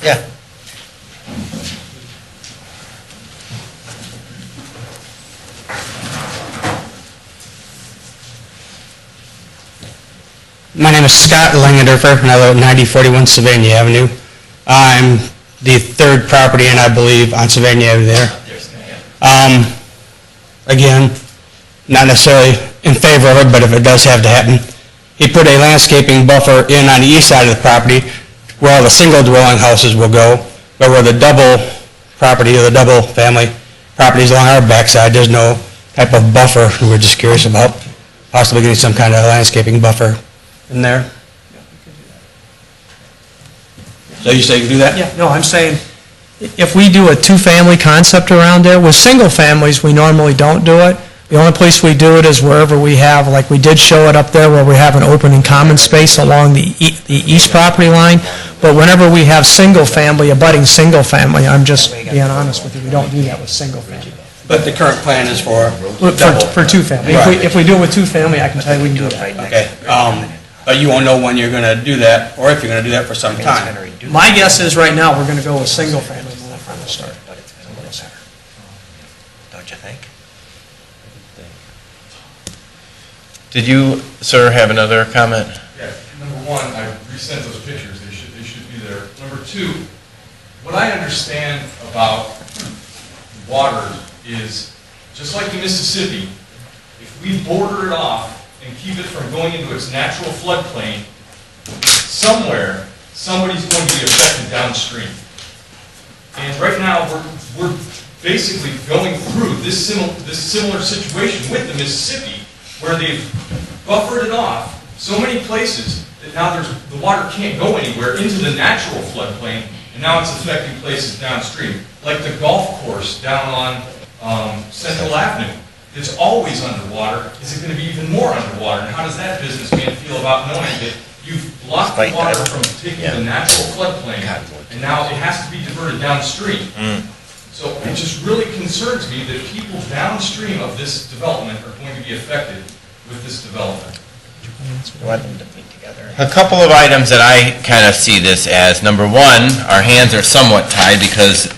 Yeah. My name is Scott Langendorfer, and I live at 9041 Sylvania Avenue. I'm the third property, and I believe, on Sylvania Avenue there. Again, not necessarily in favor of it, but if it does have to happen. He put a landscaping buffer in on the east side of the property where all the single dwelling houses will go, but where the double property or the double family properties along our backside, there's no type of buffer. We're just curious about possibly getting some kind of landscaping buffer in there. So you say you can do that? Yeah, no, I'm saying, if we do a two-family concept around there, with single families, we normally don't do it. The only place we do it is wherever we have, like we did show it up there where we have an open and common space along the east property line. But whenever we have single family, abutting single family, I'm just being honest with you, we don't do that with single family. But the current plan is for two family. Right. If we do it with two family, I can tell you we can do that. Okay. But you won't know when you're going to do that, or if you're going to do that for some time. My guess is right now, we're going to go with single family when we're trying to start. Don't you think? Did you, sir, have another comment? Yeah, number one, I resent those pictures, they should be there. Number two, what I understand about water is, just like the Mississippi, if we border it off and keep it from going into its natural floodplain, somewhere, somebody's going to be affected downstream. And right now, we're basically going through this similar situation with the Mississippi, where they've buffered it off so many places that now the water can't go anywhere into the natural floodplain, and now it's affecting places downstream, like the golf course down on Central Avenue. It's always underwater. Is it going to be even more underwater? And how does that businessman feel about knowing that you've blocked the water from taking the natural floodplain, and now it has to be diverted downstream? So it just really concerns me that people downstream of this development are going to be affected with this development. A couple of items that I kind of see this as. Number one, our hands are somewhat tied because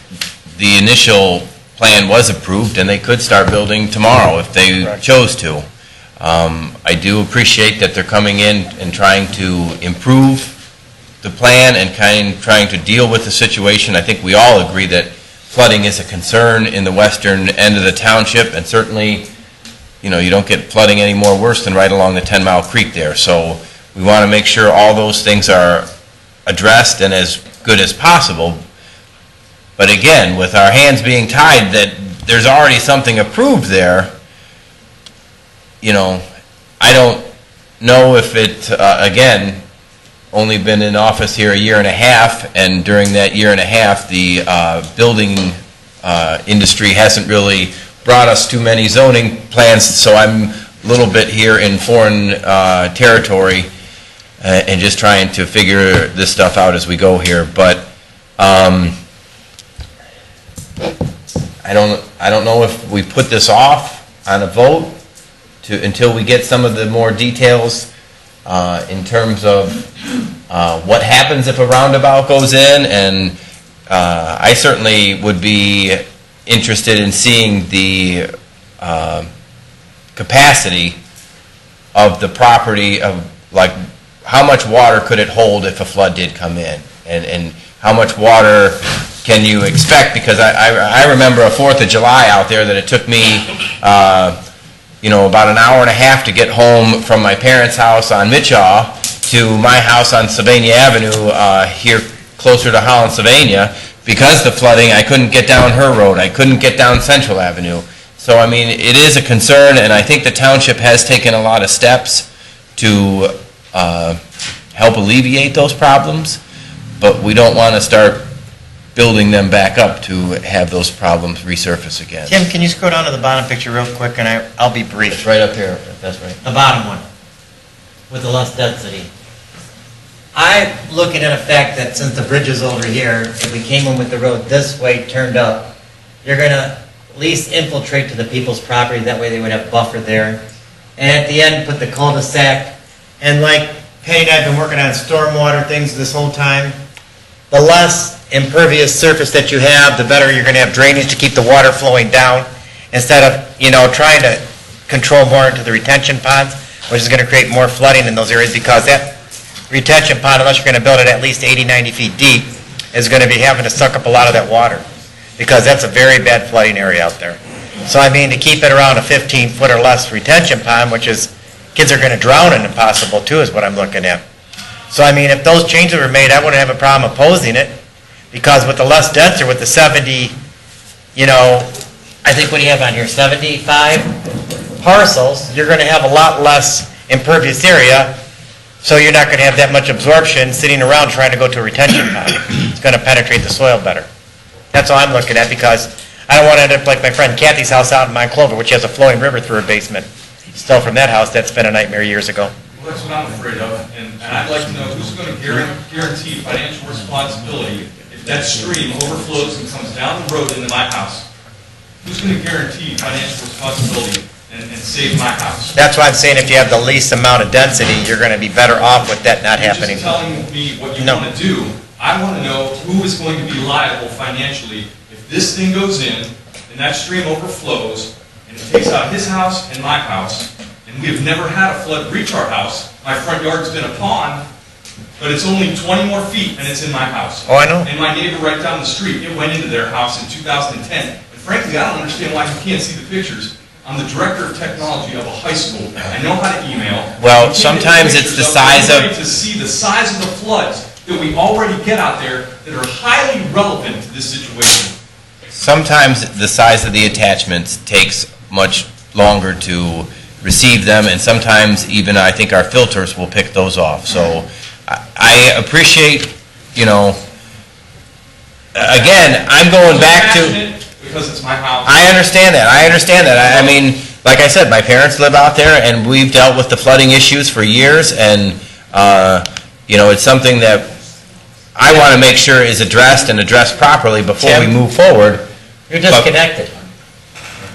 the initial plan was approved, and they could start building tomorrow if they chose to. I do appreciate that they're coming in and trying to improve the plan and trying to deal with the situation. I think we all agree that flooding is a concern in the western end of the township, and certainly, you know, you don't get flooding any more worse than right along the 10-mile creek there. So we want to make sure all those things are addressed and as good as possible. But again, with our hands being tied that there's already something approved there, you know, I don't know if it, again, only been in office here a year and a half, and during that year and a half, the building industry hasn't really brought us too many zoning plans, so I'm a little bit here in foreign territory and just trying to figure this stuff out as we go here. But I don't know if we put this off on a vote until we get some of the more details in terms of what happens if a roundabout goes in, and I certainly would be interested in seeing the capacity of the property, of like how much water could it hold if a flood did come in, and how much water can you expect, because I remember a 4th of July out there that it took me you know, about an hour and a half to get home from my parents' house on Mitchaw to my house on Sylvania Avenue here closer to Holland, Sylvania. Because the flooding, I couldn't get down her road. I couldn't get down Central Avenue. So, I mean, it is a concern, and I think the township has taken a lot of steps to help alleviate those problems, but we don't want to start building them back up to have those problems resurface again. Tim, can you scroll down to the bottom picture real quick, and I'll be brief. It's right up here, if that's right. The bottom one, with the less density. I'm looking at a fact that since the bridge is over here, if we came in with the road this way, turned up, you're gonna at least infiltrate to the people's property, that way they would have buffer there. And at the end, put the cul-de-sac, and like Penny and I have been working on stormwater things this whole time, the less impervious surface that you have, the better you're gonna have drainage to keep the water flowing down, instead of, you know, trying to control more into the retention ponds, which is gonna create more flooding in those areas, because that retention pond, unless you're gonna build it at least 80, 90 feet deep, is gonna be having to suck up a lot of that water, because that's a very bad flooding area out there. So I mean, to keep it around a 15-foot or less retention pond, which is, kids are gonna drown in impossible too, is what I'm looking at. So I mean, if those changes were made, I wouldn't have a problem opposing it, because with the less denser, with the 70, you know, I think what do you have on here, 75 parcels, you're gonna have a lot less impervious area, so you're not gonna have that much absorption sitting around trying to go to a retention pond. It's gonna penetrate the soil better. That's all I'm looking at, because I don't wanna end up like my friend Kathy's house out in Mount Clover, which has a flowing river through her basement. Still from that house, that's been a nightmare years ago. Well, that's what I'm afraid of, and I'd like to know who's going to guarantee financial responsibility if that stream overflows and comes down the road into my house. Who's going to guarantee financial responsibility and save my house? That's why I'm saying if you have the least amount of density, you're gonna be better off with that not happening. You're just telling me what you want to do. I want to know who is going to be liable financially if this thing goes in and that stream overflows and it takes out his house and my house. And we have never had a flood reach our house. My front yard's been a pond, but it's only 20 more feet and it's in my house. Oh, I know. And my neighbor right down the street, it went into their house in 2010. And frankly, I don't understand why you can't see the pictures. I'm the director of technology of a high school. I know how to email. Well, sometimes it's the size of... To see the size of the floods that we already get out there that are highly relevant to this situation. Sometimes the size of the attachments takes much longer to receive them, and sometimes even I think our filters will pick those off. So I appreciate, you know, again, I'm going back to... Because it's my house. I understand that. I mean, like I said, my parents live out there, and we've dealt with the flooding issues for years, and, you know, it's something that I want to make sure is addressed and addressed properly before we move forward. You're disconnected.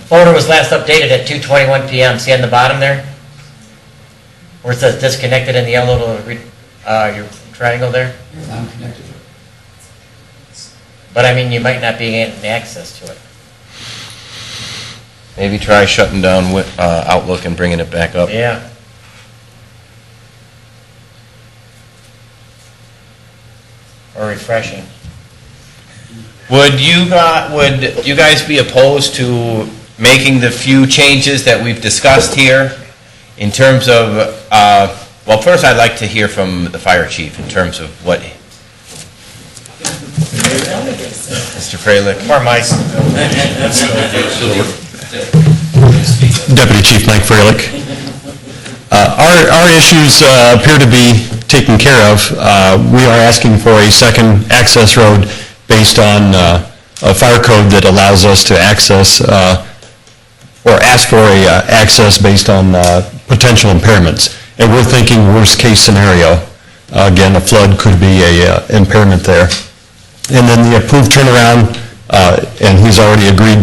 Photo was last updated at 2:21 p.m. See on the bottom there? Where it says disconnected in the yellow, your triangle there? I'm connected. But I mean, you might not be getting access to it. Maybe try shutting down Outlook and bringing it back up. Yeah. Or refreshing. Would you guys be opposed to making the few changes that we've discussed here in terms of, well, first I'd like to hear from the fire chief in terms of what, Mr. Freilich. Or Mike. Deputy Chief Mike Freilich. Our issues appear to be taken care of. We are asking for a second access road based on a fire code that allows us to access or ask for a access based on potential impairments. And we're thinking worst case scenario. Again, a flood could be a impairment there. And then the approved turnaround, and he's already agreed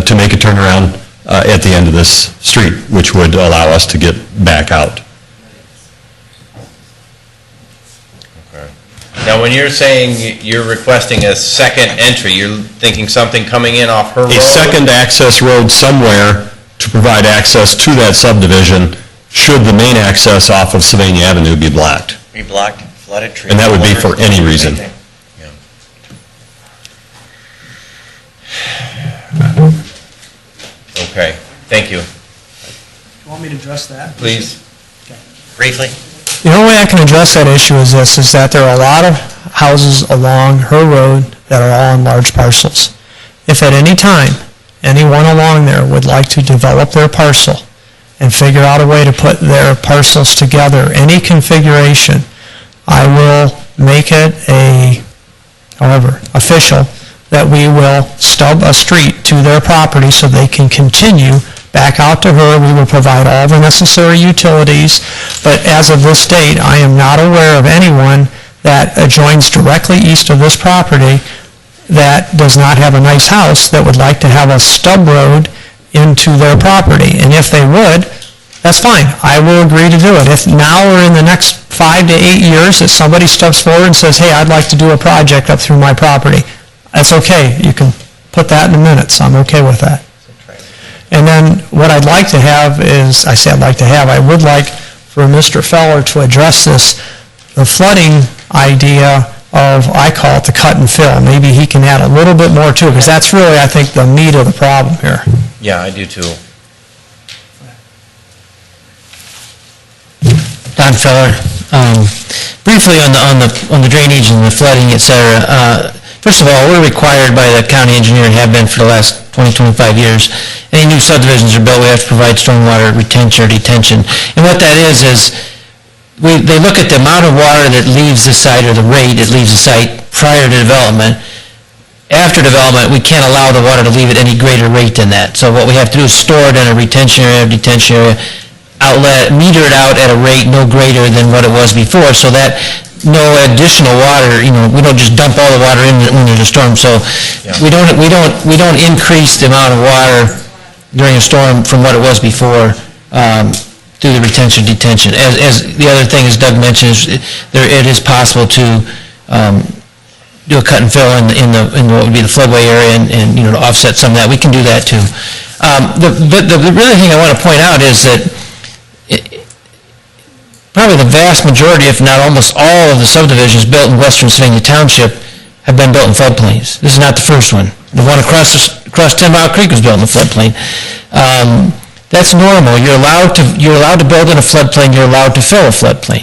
to make a turnaround at the end of this street, which would allow us to get back out. Now, when you're saying you're requesting a second entry, you're thinking something coming in off her road? A second access road somewhere to provide access to that subdivision should the main access off of Sylvania Avenue be blocked. Be blocked, flooded tree. And that would be for any reason. Okay, thank you. You want me to address that? Please. Briefly. The only way I can address that issue is this, is that there are a lot of houses along her road that are all on large parcels. If at any time, anyone along there would like to develop their parcel and figure out a way to put their parcels together, any configuration, I will make it official, that we will stub a street to their property so they can continue back out to her. We will provide all the necessary utilities, but as of this date, I am not aware of anyone that adjoins directly east of this property that does not have a nice house that would like to have a stub road into their property. And if they would, that's fine. I will agree to do it. If now or in the next 5 to 8 years that somebody steps forward and says, hey, I'd like to do a project up through my property, that's okay. You can put that in the minutes. I'm okay with that. And then what I'd like to have is, I say I'd like to have, I would like for Mr. Feller to address this, the flooding idea of, I call it the cut and fill. Maybe he can add a little bit more to it, because that's really, I think, the meat of the problem here. Yeah, I do too. Don Feller. Briefly on the drainage and the flooding, et cetera. First of all, we're required by the county engineer and have been for the last 20, 25 years. Any new subdivisions are built, we have to provide stormwater retention or detention. And what that is they look at the amount of water that leaves the site or the rate it leaves the site prior to development. After development, we can't allow the water to leave at any greater rate than that. So what we have to do is store it in a retention area, detention area, outlet, meter it out at a rate no greater than what it was before, so that no additional water, we don't just dump all the water in when there's a storm. So we don't increase the amount of water during a storm from what it was before through the retention detention. As the other thing, as Doug mentioned, it is possible to do a cut and fill in what would be the floodway area and to offset some of that. We can do that too. The really thing I want to point out is that probably the vast majority, if not almost all, of the subdivisions built in western Sylvania Township have been built in floodplains. This is not the first one. The one across 10 Mile Creek was built in a floodplain. That's normal. You're allowed to build in a floodplain. You're allowed to fill a floodplain.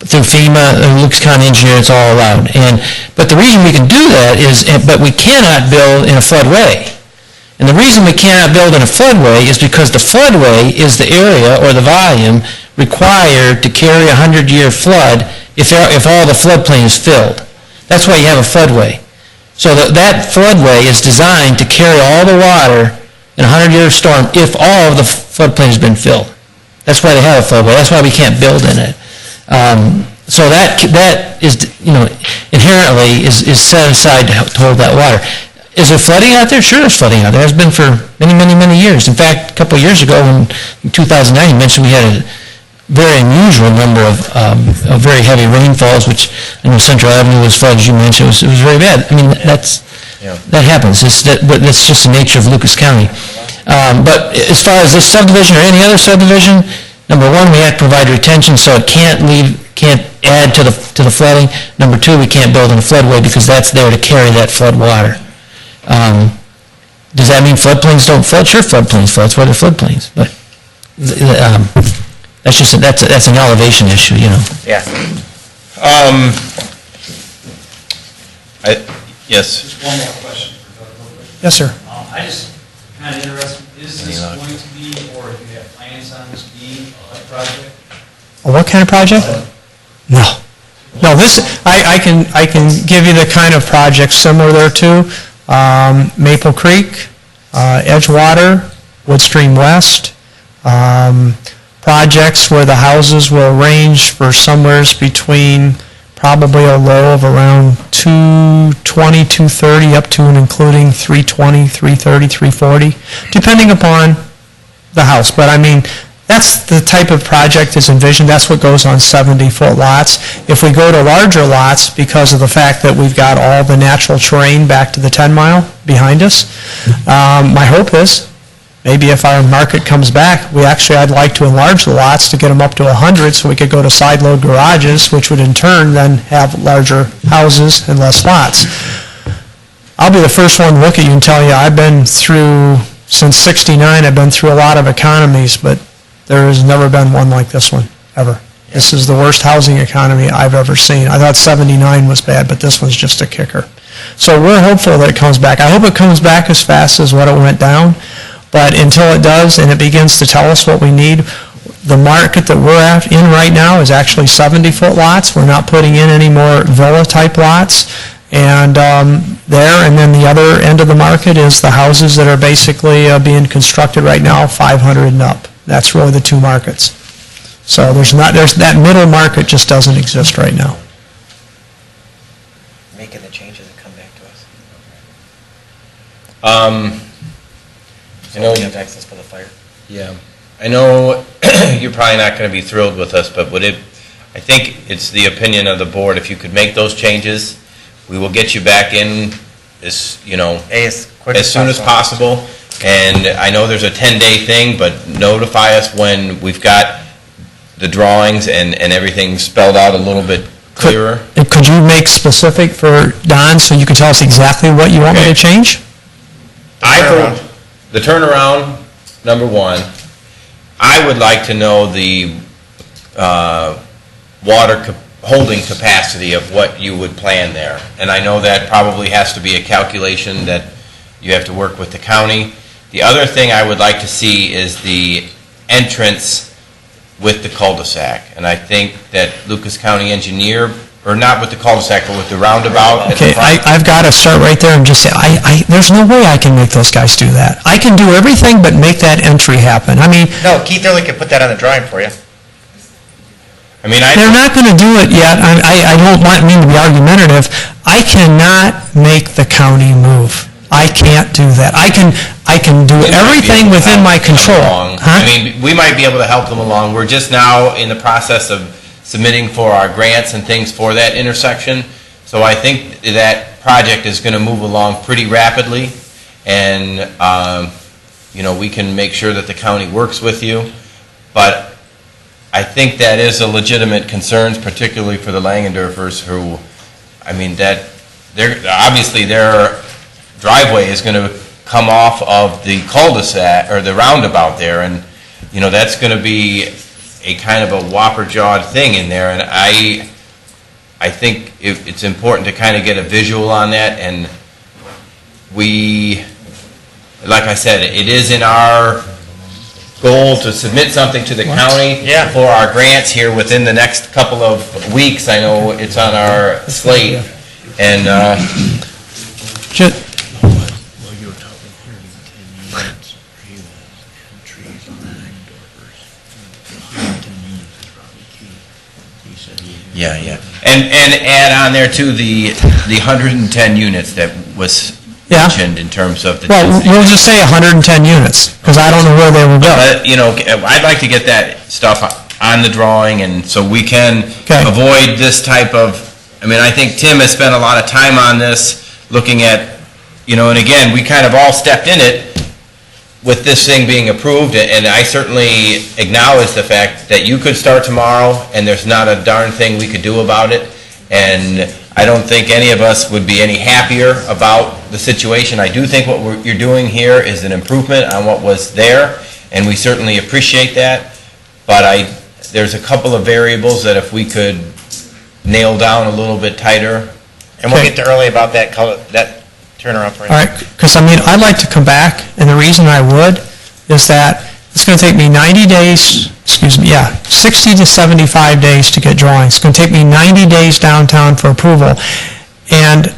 But through FEMA, Lucas County Engineer, it's all allowed. But the reason we can do that is, but we cannot build in a floodway. And the reason we cannot build in a floodway is because the floodway is the area or the volume required to carry a 100-year flood if all the floodplain is filled. That's why you have a floodway. So that floodway is designed to carry all the water in a 100-year storm if all of the floodplain has been filled. That's why they have a floodway. That's why we can't build in it. So that is, inherently is set aside to hold that water. Is there flooding out there? Sure, there's flooding out there. There's been for many, many, many years. In fact, a couple of years ago, in 2009, you mentioned we had very unusual number of very heavy rainfalls, which, I know Central Avenue was flooded, as you mentioned, it was very bad. I mean, that happens, but that's just the nature of Lucas County. But as far as this subdivision or any other subdivision, number one, we have to provide retention, so it can't add to the flooding. Number two, we can't build in a floodway because that's there to carry that flood water. Does that mean floodplains don't flood? Sure, floodplains flood, that's why they're floodplains, but that's an elevation issue, you know. Yeah. Yes. Just one more question for Doug, real quick. Yes, sir. I just kind of interested, is this going to be, or do you have plans on this being a project? What kind of project? No. No, I can give you the kind of projects similar there too. Maple Creek, Edgewater, Woodstream West, projects where the houses will range for somewhere between probably a low of around 220, 230, up to and including 320, 330, 340, depending upon the house. But I mean, that's the type of project is envisioned. That's what goes on 70-foot lots. If we go to larger lots, because of the fact that we've got all the natural terrain back to the 10 mile behind us, my hope is maybe if our market comes back, I'd like to enlarge the lots to get them up to 100 so we could go to side load garages, which would in turn then have larger houses and less lots. I'll be the first one to look at you and tell you I've been through, since '69, I've been through a lot of economies, but there has never been one like this one, ever. This is the worst housing economy I've ever seen. I thought '79 was bad, but this one's just a kicker. So we're hopeful that it comes back. I hope it comes back as fast as what it went down. But until it does, and it begins to tell us what we need, the market that we're in right now is actually 70-foot lots. We're not putting in any more villa-type lots. And and then the other end of the market is the houses that are basically being constructed right now, 500 and up. That's really the two markets. So there's that middle market just doesn't exist right now. Making the changes and come back to us. I know you have access for the fire. Yeah, I know you're probably not going to be thrilled with us, but I think it's the opinion of the board, if you could make those changes, we will get you back in as soon as possible. And I know there's a 10-day thing, but notify us when we've got the drawings and everything spelled out a little bit clearer. Could you make specific for Don so you can tell us exactly what you want me to change? The turnaround, number one. I would like to know the water holding capacity of what you would plan there. And I know that probably has to be a calculation that you have to work with the county. The other thing I would like to see is the entrance with the cul-de-sac. And I think that Lucas County engineer, or not with the cul-de-sac, but with the roundabout. Okay, I've got to start right there and just say, there's no way I can make those guys do that. I can do everything but make that entry happen. I mean... No, Keith Early can put that on the drawing for you. They're not going to do it yet. I don't mean to be argumentative. I cannot make the county move. I can't do that. I can do everything within my control. I mean, we might be able to help them along. We're just now in the process of submitting for our grants and things for that intersection. So I think that project is going to move along pretty rapidly. And, we can make sure that the county works with you. But I think that is a legitimate concern, particularly for the Langendorfers who, obviously their driveway is going to come off of the cul-de-sac or the roundabout there, and that's going to be a kind of a whopper-jawed thing in there, and I think it's important to kind of get a visual on that. And like I said, it is in our goal to submit something to the county for our grants here within the next couple of weeks. I know it's on our slate, and and add on there too the 110 units that was mentioned in terms of the. Well, we'll just say 110 units because I don't know where they will go. But I'd like to get that stuff on the drawing, and so we can avoid this type of, I mean, I think Tim has spent a lot of time on this, looking at, and again, we kind of all stepped in it with this thing being approved, and I certainly acknowledge the fact that you could start tomorrow, and there's not a darn thing we could do about it, and I don't think any of us would be any happier about the situation. I do think what you're doing here is an improvement on what was there, and we certainly appreciate that, but there's a couple of variables that if we could nail down a little bit tighter. And we'll get to early about that turnaround for you. All right, because I'd like to come back, and the reason I would is that it's going to take me 90 days, 60 to 75 days to get drawings. It's going to take me 90 days downtown for approval. And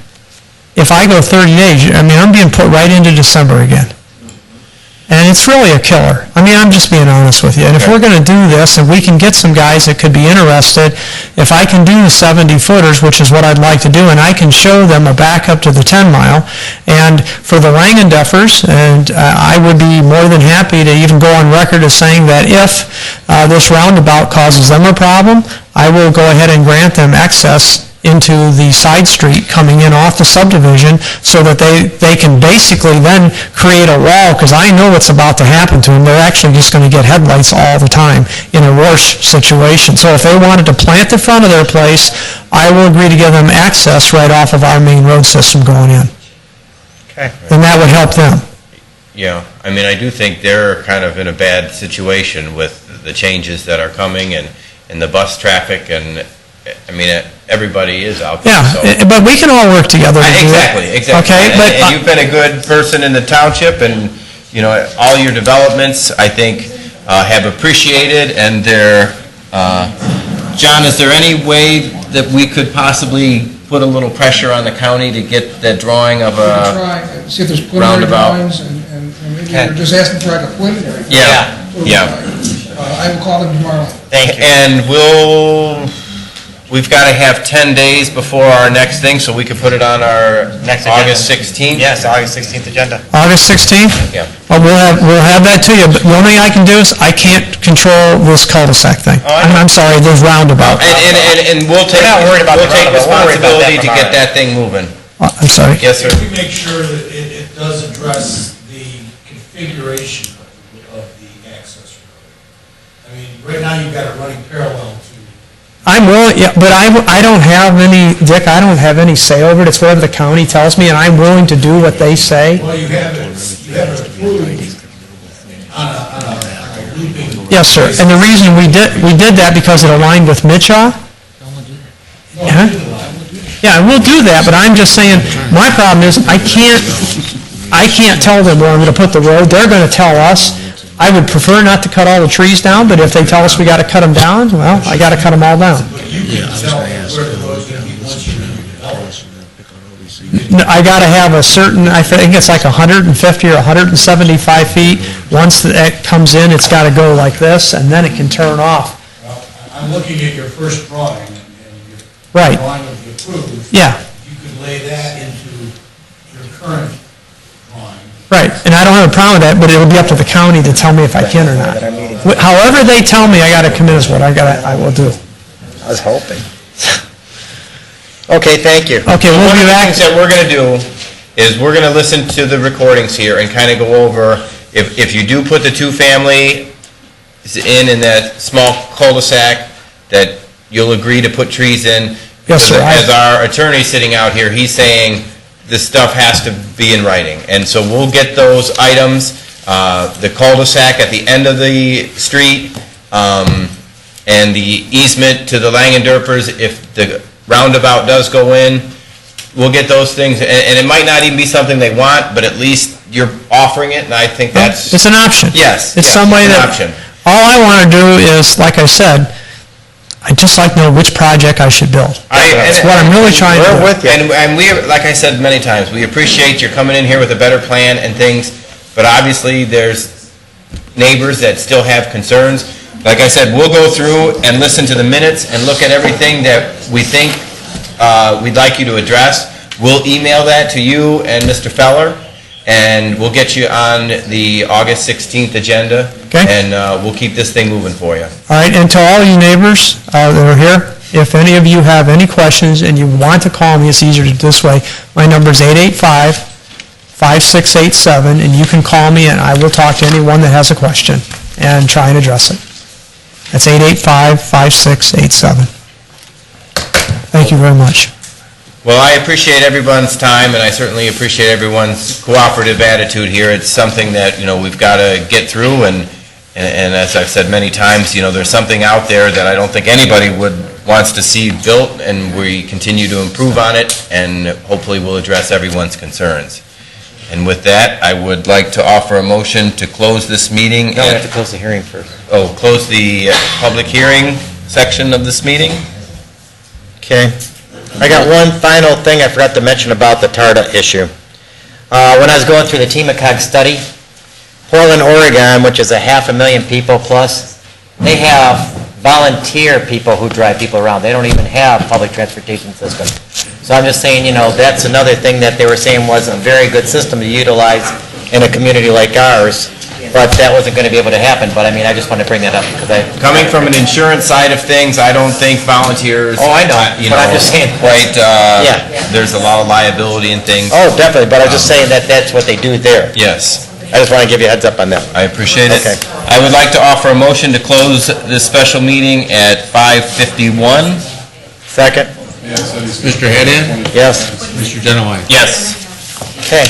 if I go 30 days, I'm being put right into December again. And it's really a killer. I'm just being honest with you. And if we're going to do this, and we can get some guys that could be interested, if I can do the 70-footers, which is what I'd like to do, and I can show them a backup to the 10-mile, and for the Langenduffers, and I would be more than happy to even go on record as saying that if this roundabout causes them a problem, I will go ahead and grant them access into the side street coming in off the subdivision so that they can basically then create a wall, because I know what's about to happen to them. They're actually just going to get headlights all the time in a worse situation. So if they wanted to plant the front of their place, I will agree to give them access right off of our main road system going in. Okay. And that would help them. Yeah, I do think they're kind of in a bad situation with the changes that are coming and the bus traffic, and everybody is out there. Yeah, but we can all work together to do it. Exactly. Okay, but and you've been a good person in the township, and, all your developments, I think, have appreciated, and they're, John, is there any way that we could possibly put a little pressure on the county to get that drawing of a Try, see if there's preliminary roundabout? drawings, and maybe we're just asking for like a preliminary. Yeah. I will call them tomorrow. Thank you. And we've got to have 10 days before our next thing, so we can put it on our Next August agenda. 16th? Yes, August 16th agenda. August 16th? Yeah. Well, we'll have that to you, but the only thing I can do is I can't control this cul-de-sac thing. I'm sorry, this roundabout. And we'll take, We're not worried about the we'll take roundabout. We'll worry about that responsibility to from get our that thing moving. I'm sorry. Yes, sir. We make sure that it does address the configuration of the access road. Right now you've got it running parallel to. I'm willing, yeah, but I don't have any, Dick, I don't have any say over it. It's whatever the county tells me, and I'm willing to do what they say. Well, you have it approved on a looping. Yes, sir. And the reason we did that because it aligned with Mitchell. Yeah, and we'll do that, but I'm just saying, my problem is I can't tell them where I'm going to put the road. They're going to tell us. I would prefer not to cut all the trees down, but if they tell us we got to cut them down, well, I got to cut them all down. I got to have a certain, I think it's like 150 or 175 feet. Once that comes in, it's got to go like this, and then it can turn off. I'm looking at your first drawing, and your Right. drawing of the approved. Yeah. You could lay that into your current drawing. Right, and I don't have a problem with that, but it'll be up to the county to tell me if I can or not. However they tell me I got to commit is what I will do. I was hoping. Okay, thank you. Okay, we'll One be of the back. things that we're going to do is we're going to listen to the recordings here and kind of go over, if you do put the two-family in that small cul-de-sac, that you'll agree to put trees in. Yes, sir. As our attorney sitting out here, he's saying this stuff has to be in writing. And so we'll get those items, the cul-de-sac at the end of the street, and the easement to the Langendorfers, if the roundabout does go in, we'll get those things. And it might not even be something they want, but at least you're offering it, and I think that's... It's an option. Yes. It's some way it's an that... option. All I want to do is, like I said, I'd just like to know which project I should build. That's what I'm really trying to do. We're with you. And we, like I said many times, we appreciate you coming in here with a better plan and things, but obviously there's neighbors that still have concerns. Like I said, we'll go through and listen to the minutes and look at everything that we think we'd like you to address. We'll email that to you and Mr. Feller, and we'll get you on the August 16th agenda. Okay. And we'll keep this thing moving for you. All right, and to all you neighbors that are here, if any of you have any questions and you want to call me, it's easier to do this way. My number is 885-5687, and you can call me and I will talk to anyone that has a question and try and address it. That's 885-5687. Thank you very much. Well, I appreciate everyone's time, and I certainly appreciate everyone's cooperative attitude here. It's something that, we've got to get through, and as I've said many times, there's something out there that I don't think anybody wants to see built, and we continue to improve on it, and hopefully we'll address everyone's concerns. And with that, I would like to offer a motion to close this meeting. No, we have to close the hearing first. Oh, close the public hearing section of this meeting? Okay. I got one final thing I forgot to mention about the TARDA issue. When I was going through the TMACOG study, Portland, Oregon, which is 500,000 people plus, they have volunteer people who drive people around. They don't even have public transportation system. So I'm just saying, that's another thing that they were saying was a very good system to utilize in a community like ours, but that wasn't going to be able to happen. But I just wanted to bring that up because Coming from an insurance side of things, I don't think volunteers... Oh, I know, but I'm just saying... Quite, there's a lot of liability and things. Oh, definitely, but I was just saying that that's what they do there. Yes. I just want to give you a heads up on that. I appreciate it. Okay. I would like to offer a motion to close this special meeting at 5:51. Second. Mr. Haddad? Yes. Mr. Genowine? Yes. Okay.